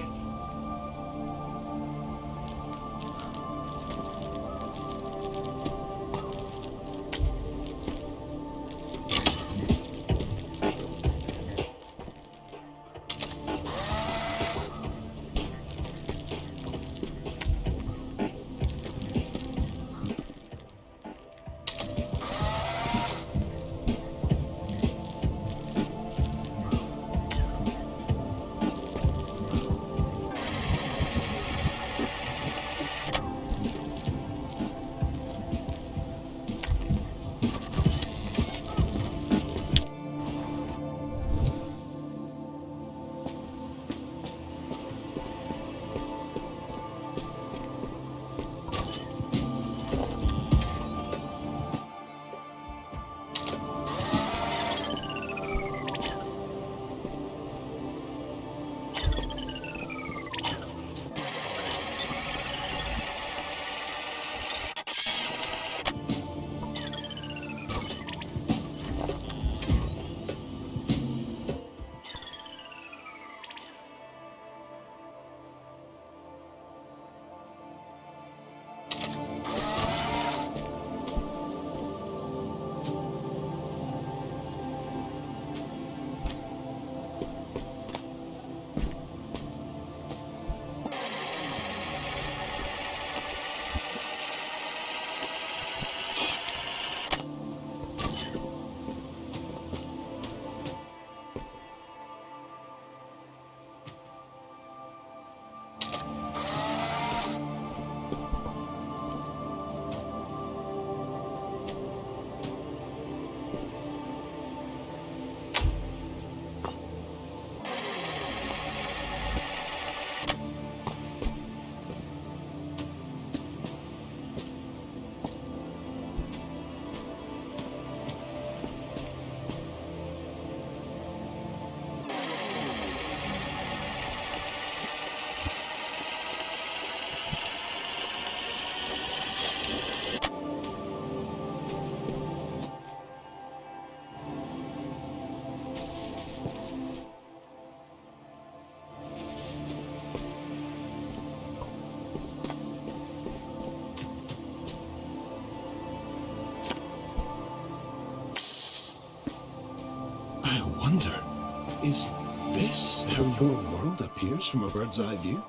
Is this how your world appears from a bird's eye view?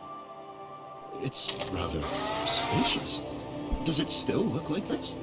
It's rather spacious. Does it still look like this?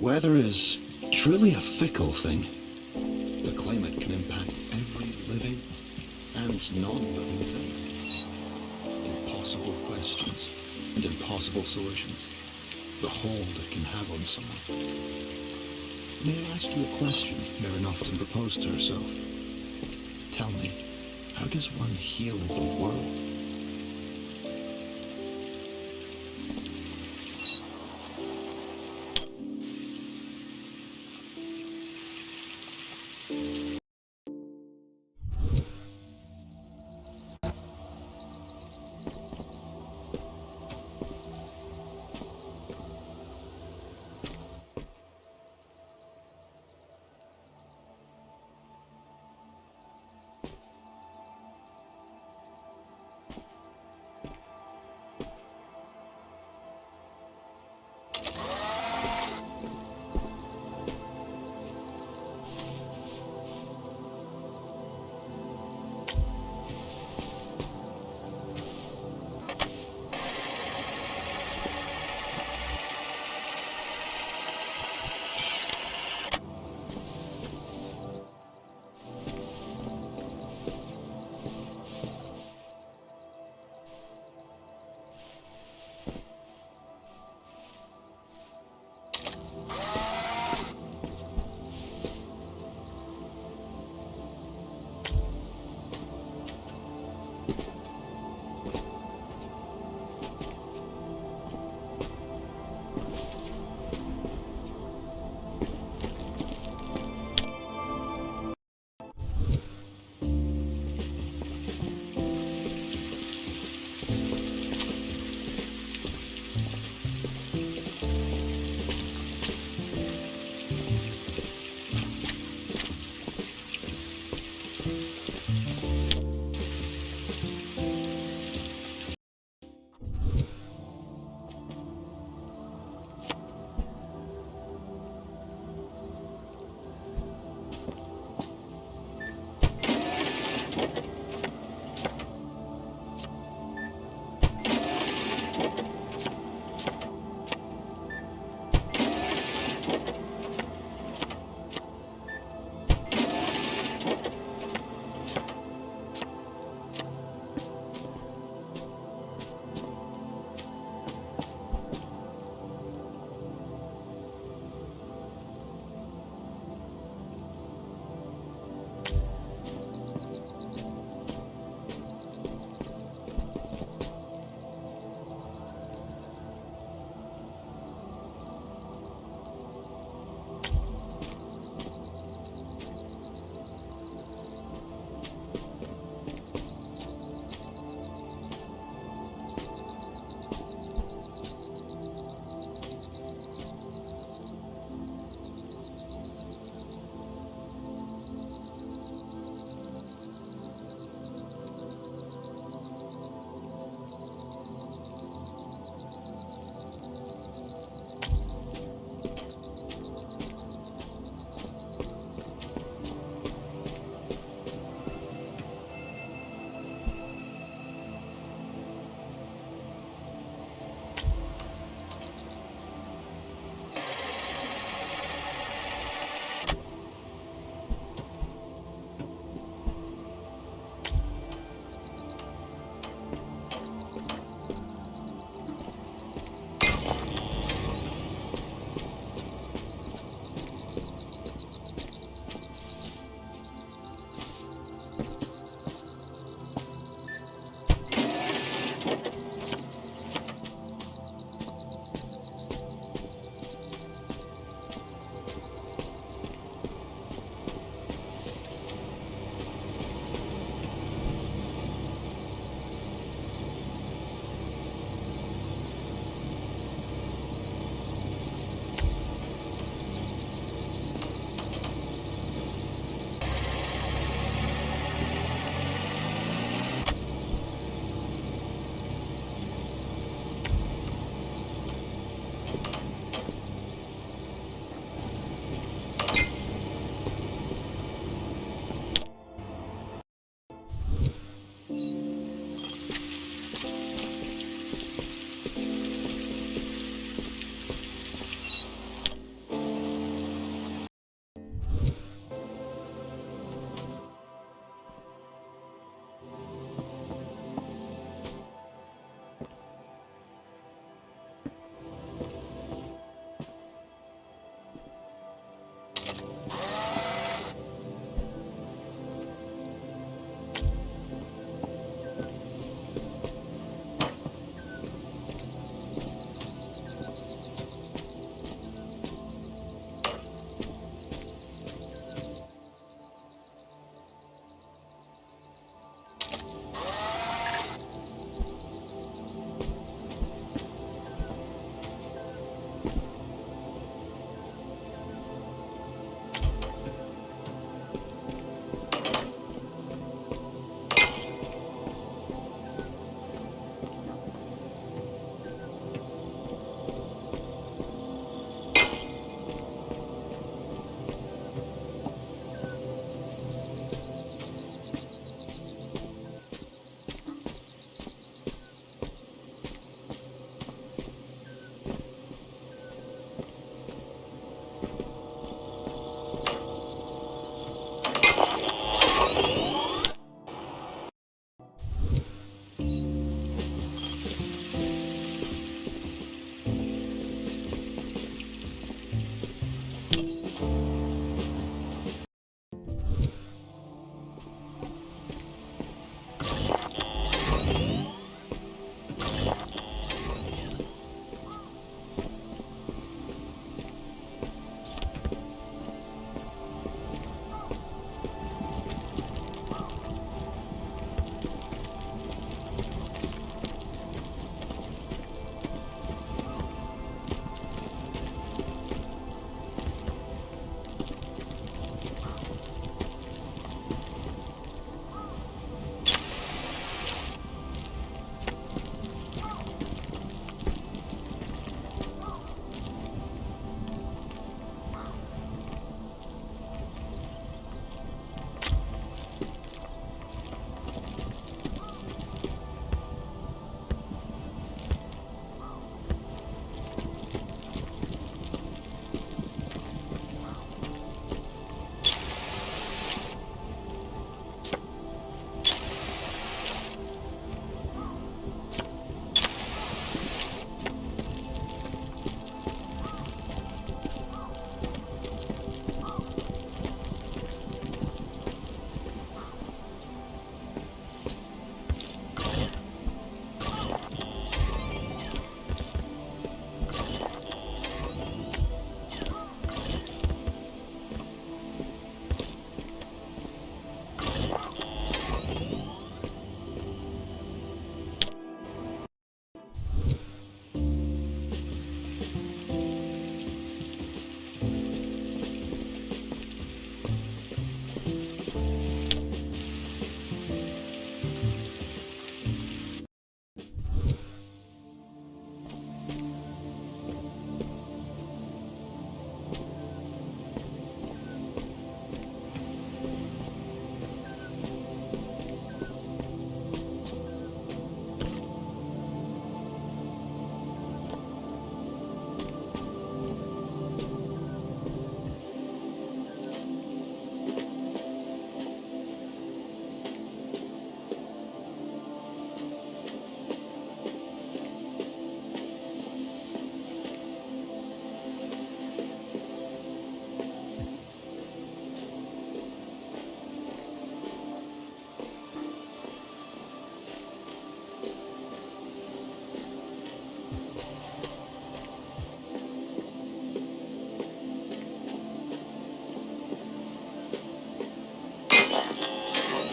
Weather is truly a fickle thing. The climate can impact every living and non-living thing. Impossible questions and impossible solutions. The hold it can have on someone. May I ask you a question Mirren often proposed to herself? Tell me, how does one heal the world?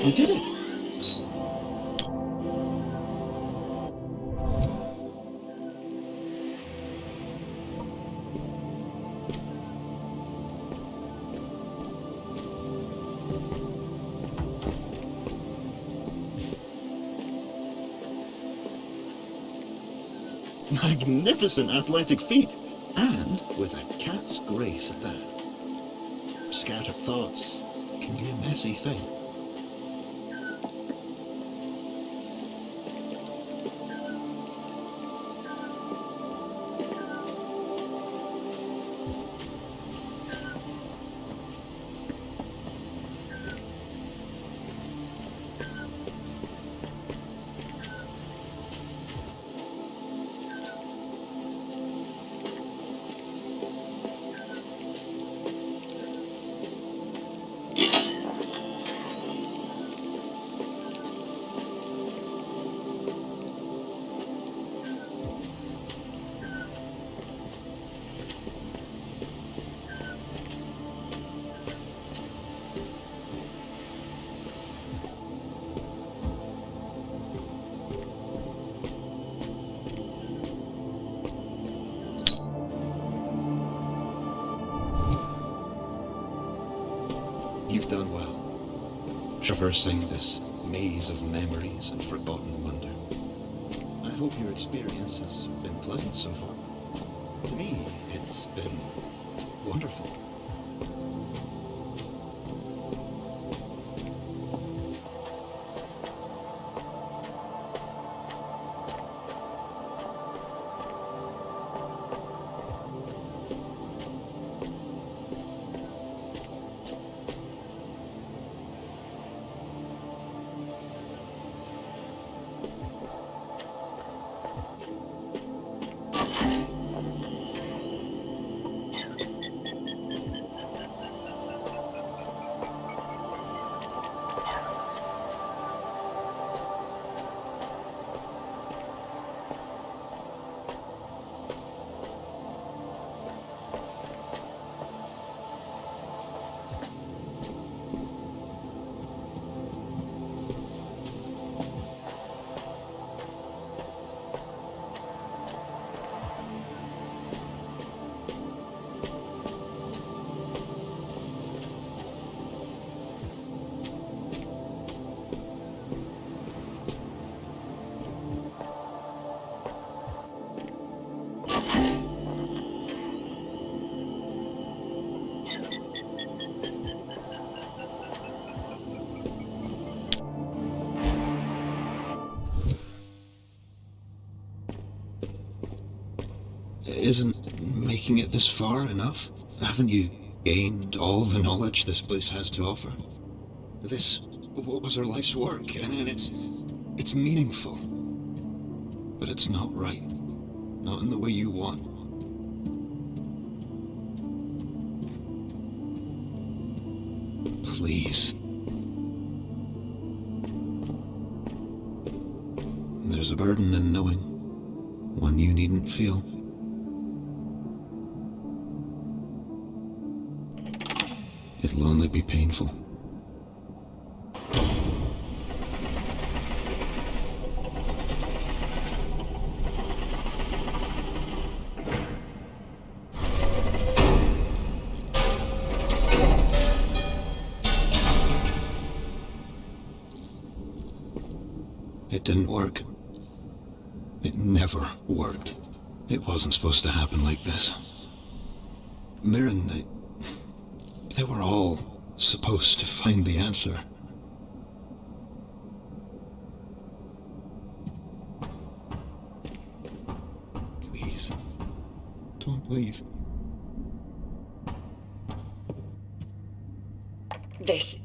You did it! Magnificent athletic feat! And with a cat's grace at that. Scattered thoughts can be a messy thing. You've done well, traversing this maze of memories and forgotten wonder. I hope your experience has been pleasant so far. To me, it's been wonderful. Isn't making it this far enough? Haven't you gained all the knowledge this place has to offer? This was her life's work, and it's meaningful. But it's not right. Not in the way you want. Please. There's a burden in knowing, one you needn't feel. It'll only be painful. It didn't work. It never worked. It wasn't supposed to happen like this. Mirren, they were all supposed to find the answer. Please, don't leave. This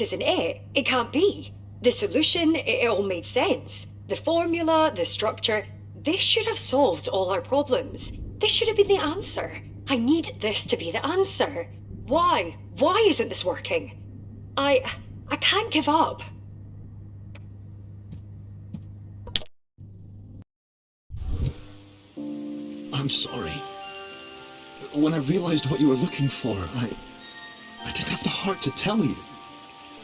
isn't it. It can't be. The solution, it all made sense. The formula, the structure, this should have solved all our problems. This should have been the answer. I need this to be the answer. Why? Why isn't this working? I can't give up. I'm sorry. When I realized what you were looking for, I didn't have the heart to tell you.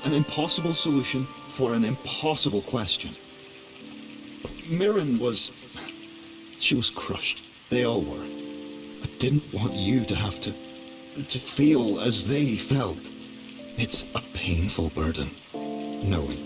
An impossible solution for an impossible question. Mirren was... she was crushed. They all were. I didn't want you to have to feel as they felt. It's a painful burden, knowing.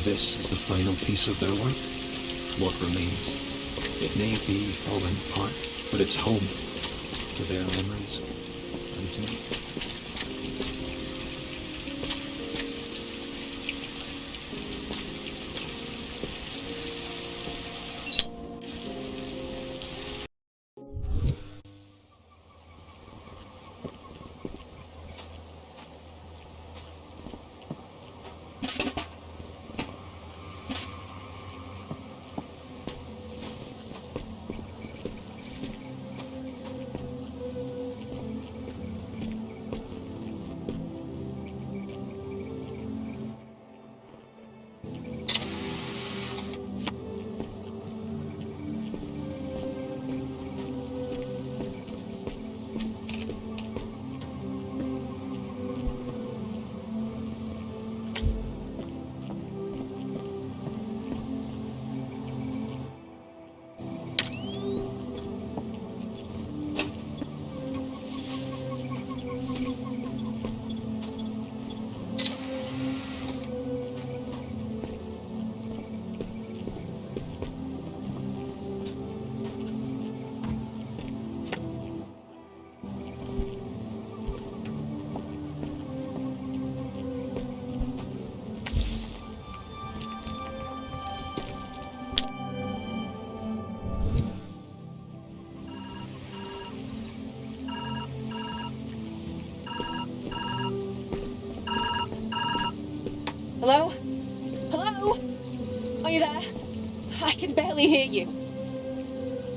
This is the final piece of their work. What remains. It may be falling apart, but it's home to their memories and to me. Hello? Hello? Are you there? I can barely hear you.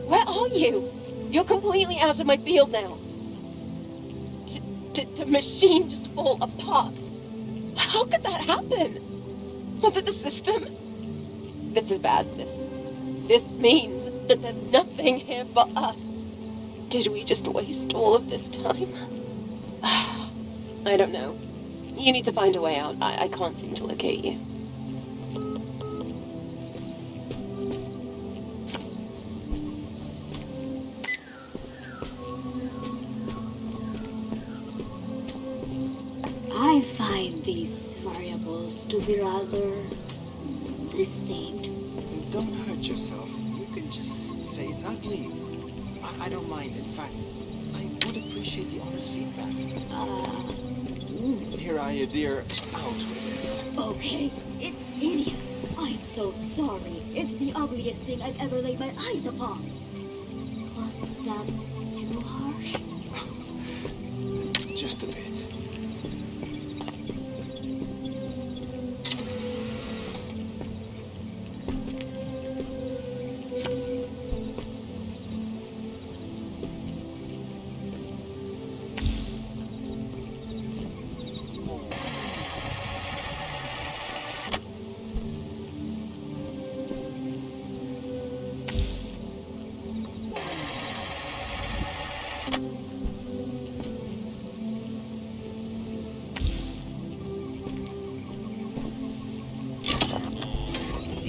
Where are you? You're completely out of my field now. Did the machine just fall apart? How could that happen? Was it the system? This is bad. This means that there's nothing here for us. Did we just waste all of this time? I don't know. You need to find a way out. I can't seem to locate you. I find these variables to be rather distinct. Don't hurt yourself. You can just say it's ugly. I don't mind. In fact, I would appreciate the honest feedback. Here I am, dear. Out with it. Okay, it's hideous. I'm so sorry. It's the ugliest thing I've ever laid my eyes upon. Was that too harsh? Just a bit.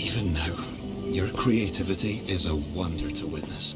Even now, your creativity is a wonder to witness.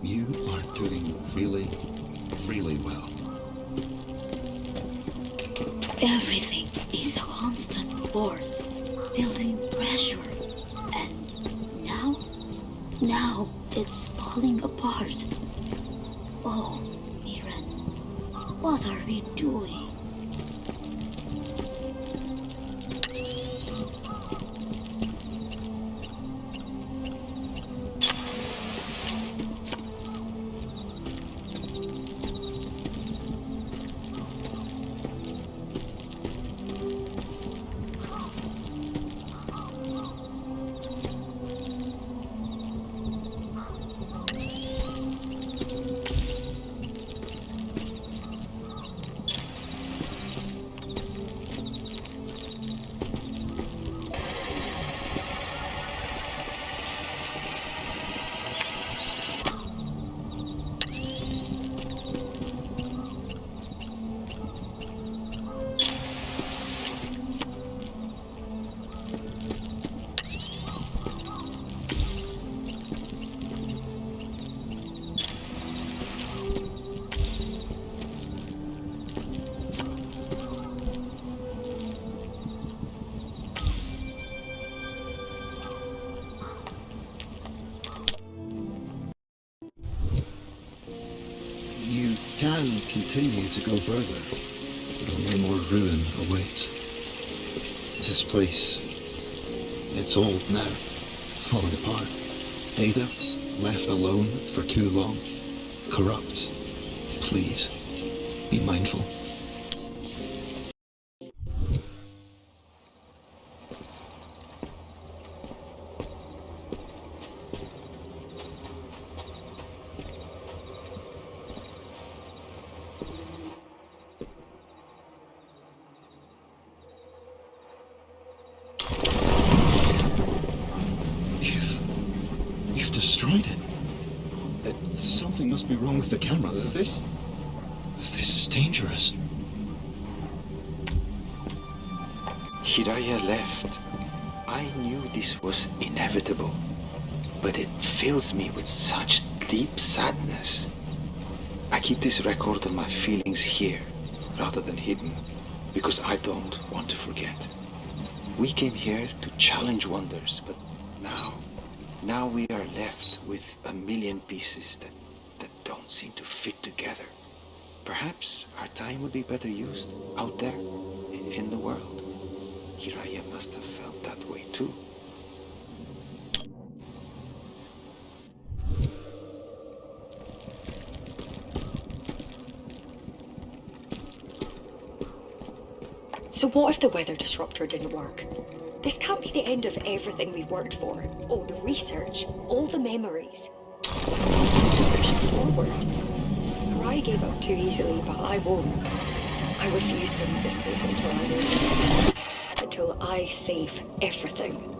You are doing really, really well. Everything is a constant force, building pressure. And now it's falling apart. Oh, Miran, what are we doing? You can continue to go further, but only more ruin awaits. This place, it's old now, falling apart. Ada, left alone for too long, corrupt. Please, be mindful. must be wrong with the camera. This is dangerous. Hiraya left. I knew this was inevitable, but it fills me with such deep sadness. I keep this record of my feelings here, rather than hidden, because I don't want to forget. We came here to challenge wonders, but now we are left with a million pieces that don't seem to fit together. Perhaps our time would be better used out there, in the world. Hiraya must have felt that way too. So what if the weather disruptor didn't work? This can't be the end of everything we've worked for. All the research, all the memories. Push it forward. Harai gave up too easily, but I won't. I refuse to leave this place until I know the answer. Until I save everything.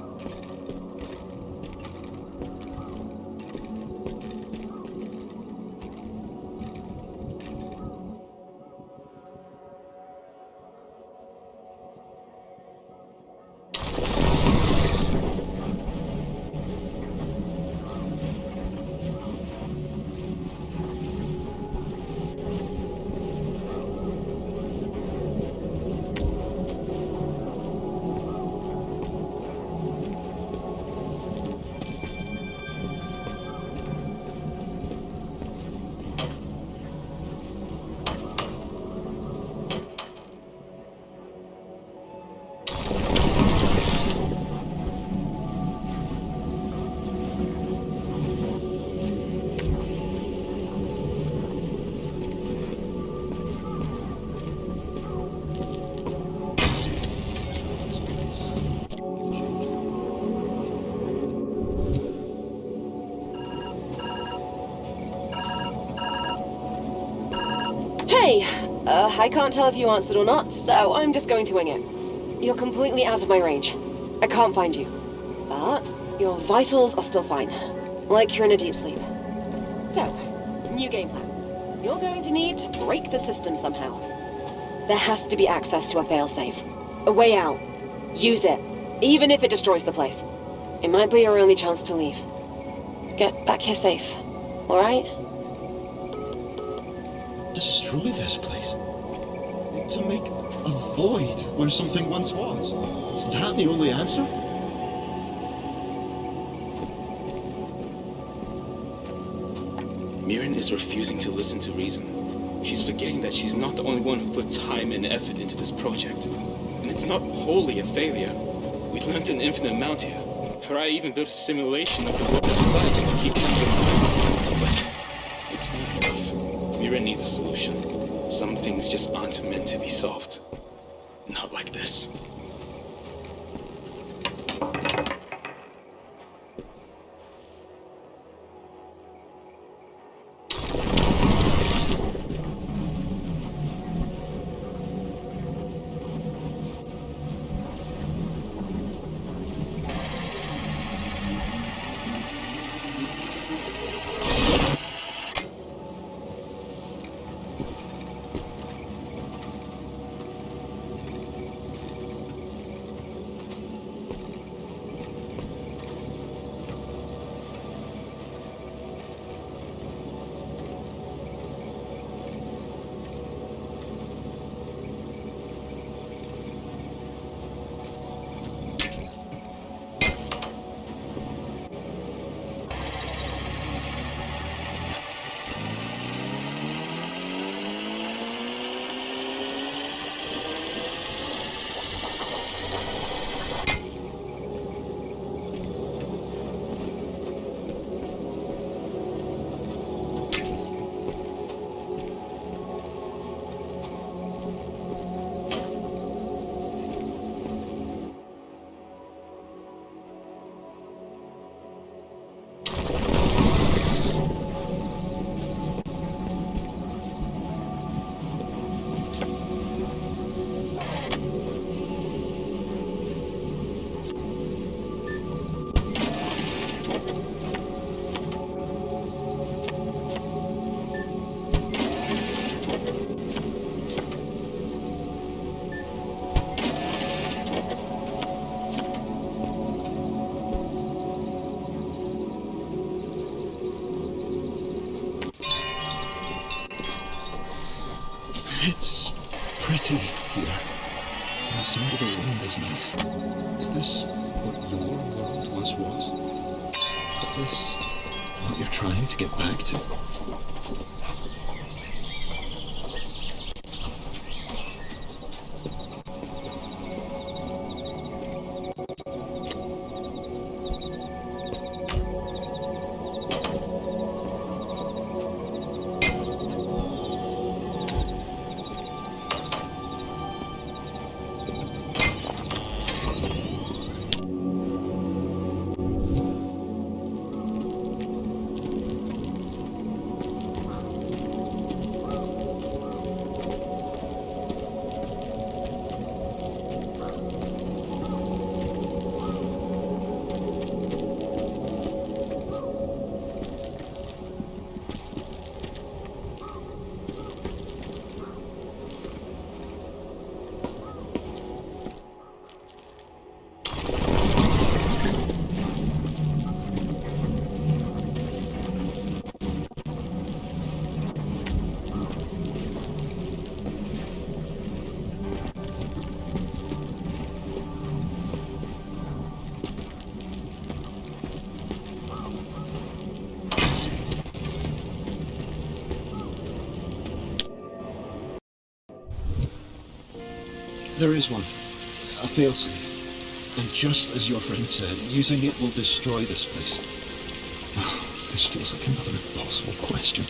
Hey! I can't tell if you answered or not, so I'm just going to wing it. You're completely out of my range. I can't find you. But your vitals are still fine. Like you're in a deep sleep. So, new game plan. You're going to need to break the system somehow. There has to be access to a failsafe. A way out. Use it. Even if it destroys the place. It might be your only chance to leave. Get back here safe. Alright? Destroy this place? To make a void where something once was? Is that the only answer? Mirren is refusing to listen to reason. She's forgetting that she's not the only one who put time and effort into this project. And it's not wholly a failure. We learned an infinite amount here. Harai even built a simulation of the world outside just to keep track of time. But it's not enough. Mirren needs a solution. Some things just aren't meant to be solved. Not like this. It's pretty here. The sound of the wind is nice. Is this what your world once was? Is this what you're trying to get back to? There is one. A failsafe. And just as your friend said, using it will destroy this place. Oh, this feels like another impossible question.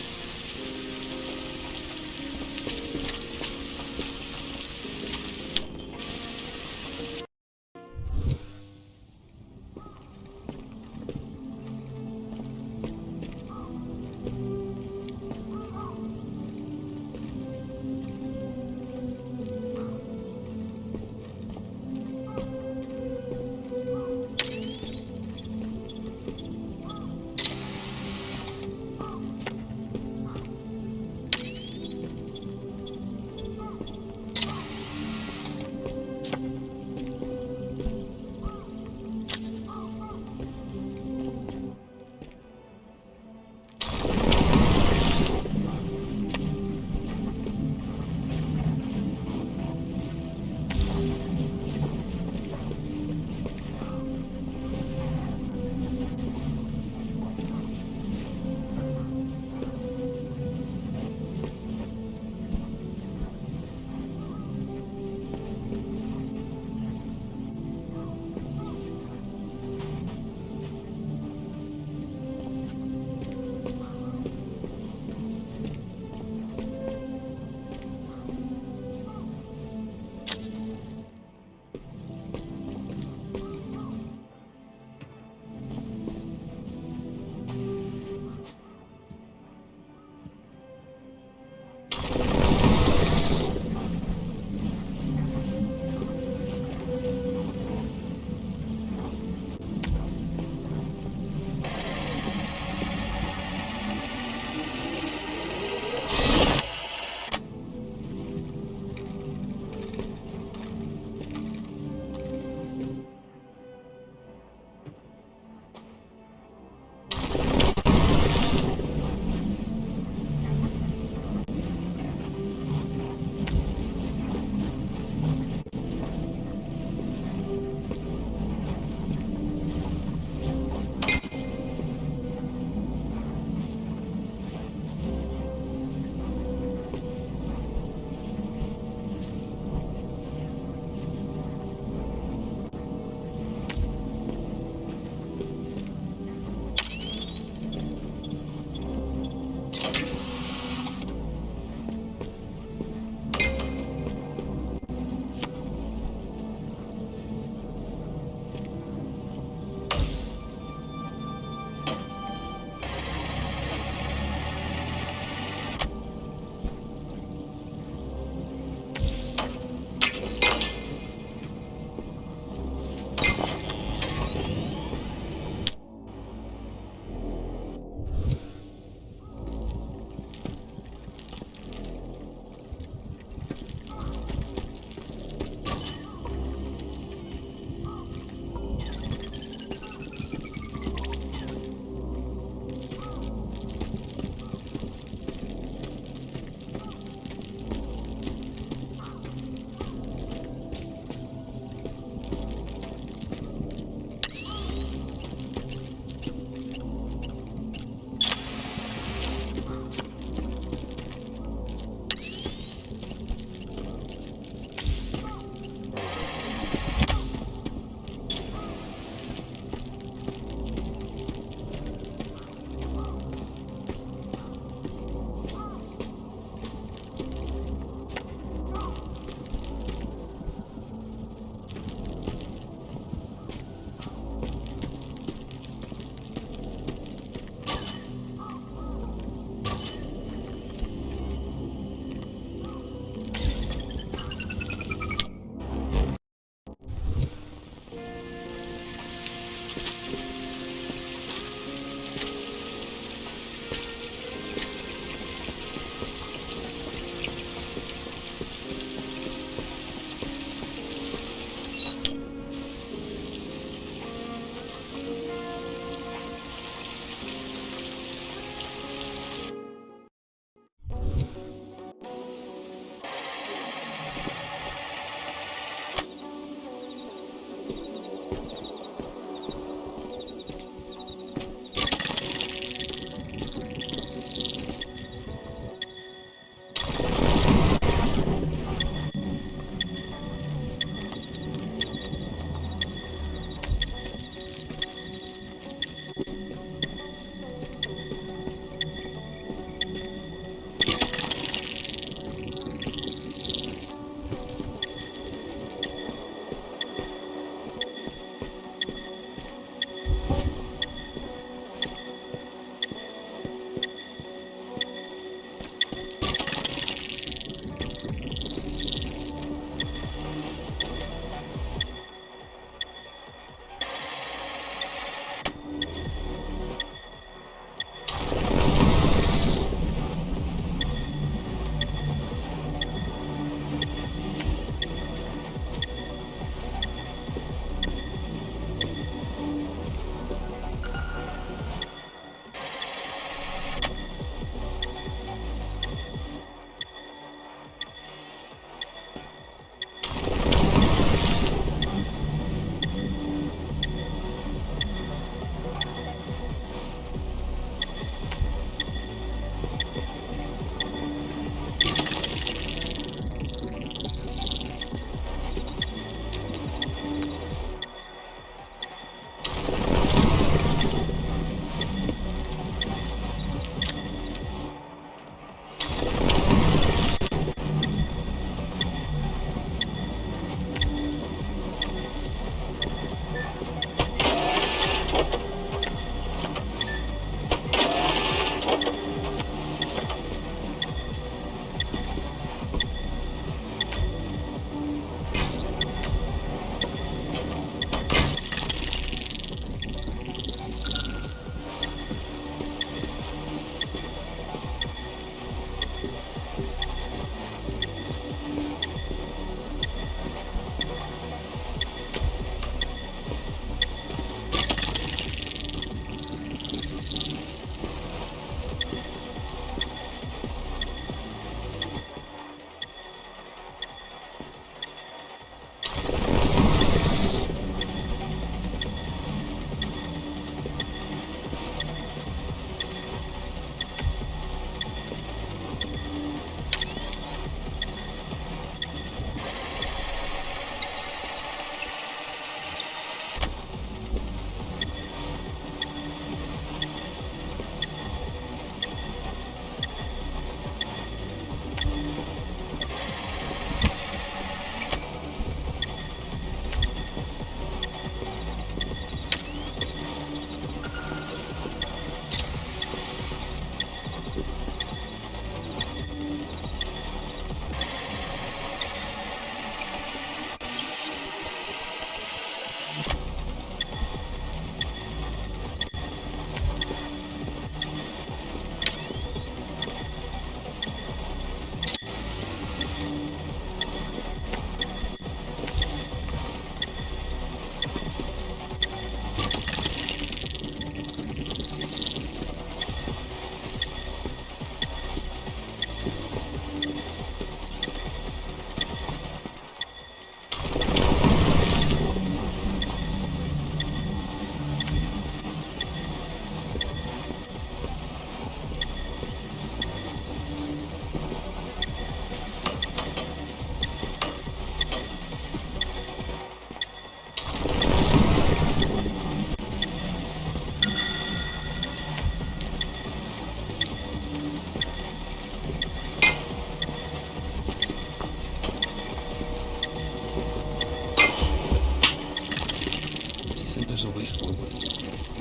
there's a way forward,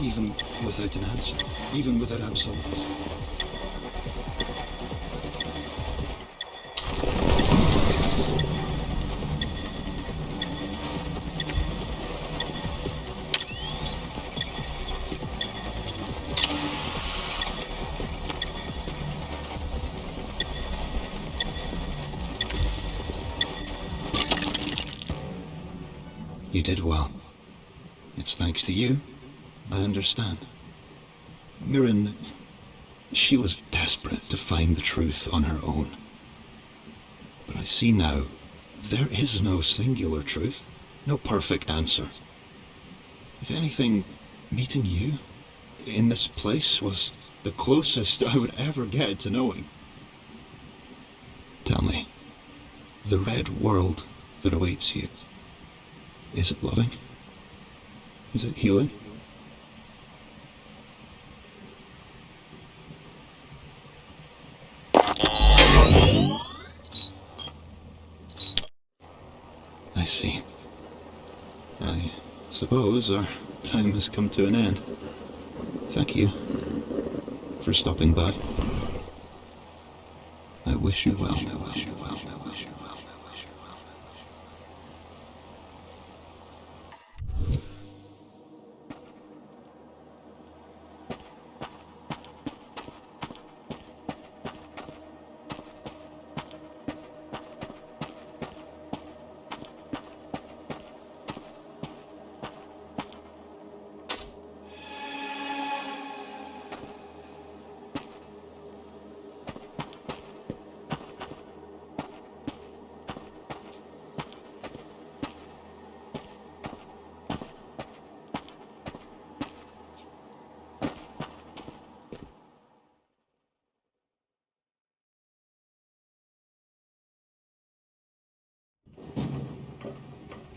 even without an answer, even without absolutes. You did well. It's thanks to you. I understand. Mirren, she was desperate to find the truth on her own. But I see now, there is no singular truth, no perfect answer. If anything, meeting you in this place was the closest I would ever get to knowing. Tell me, the red world that awaits you, is it loving? Is it healing? I see. I suppose our time has come to an end. Thank you for stopping by. I wish you well. I wish you well. I wish you well.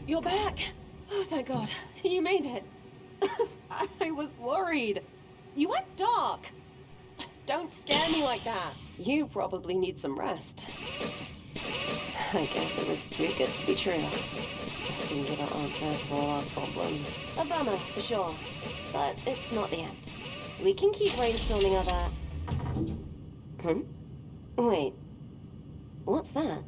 You're back! Oh, thank God. You made it. I was worried. You went dark. Don't scare me like that. You probably need some rest. I guess it was too good to be true. Singular answers for all our problems. A bummer, for sure. But it's not the end. We can keep brainstorming other... Wait. What's that?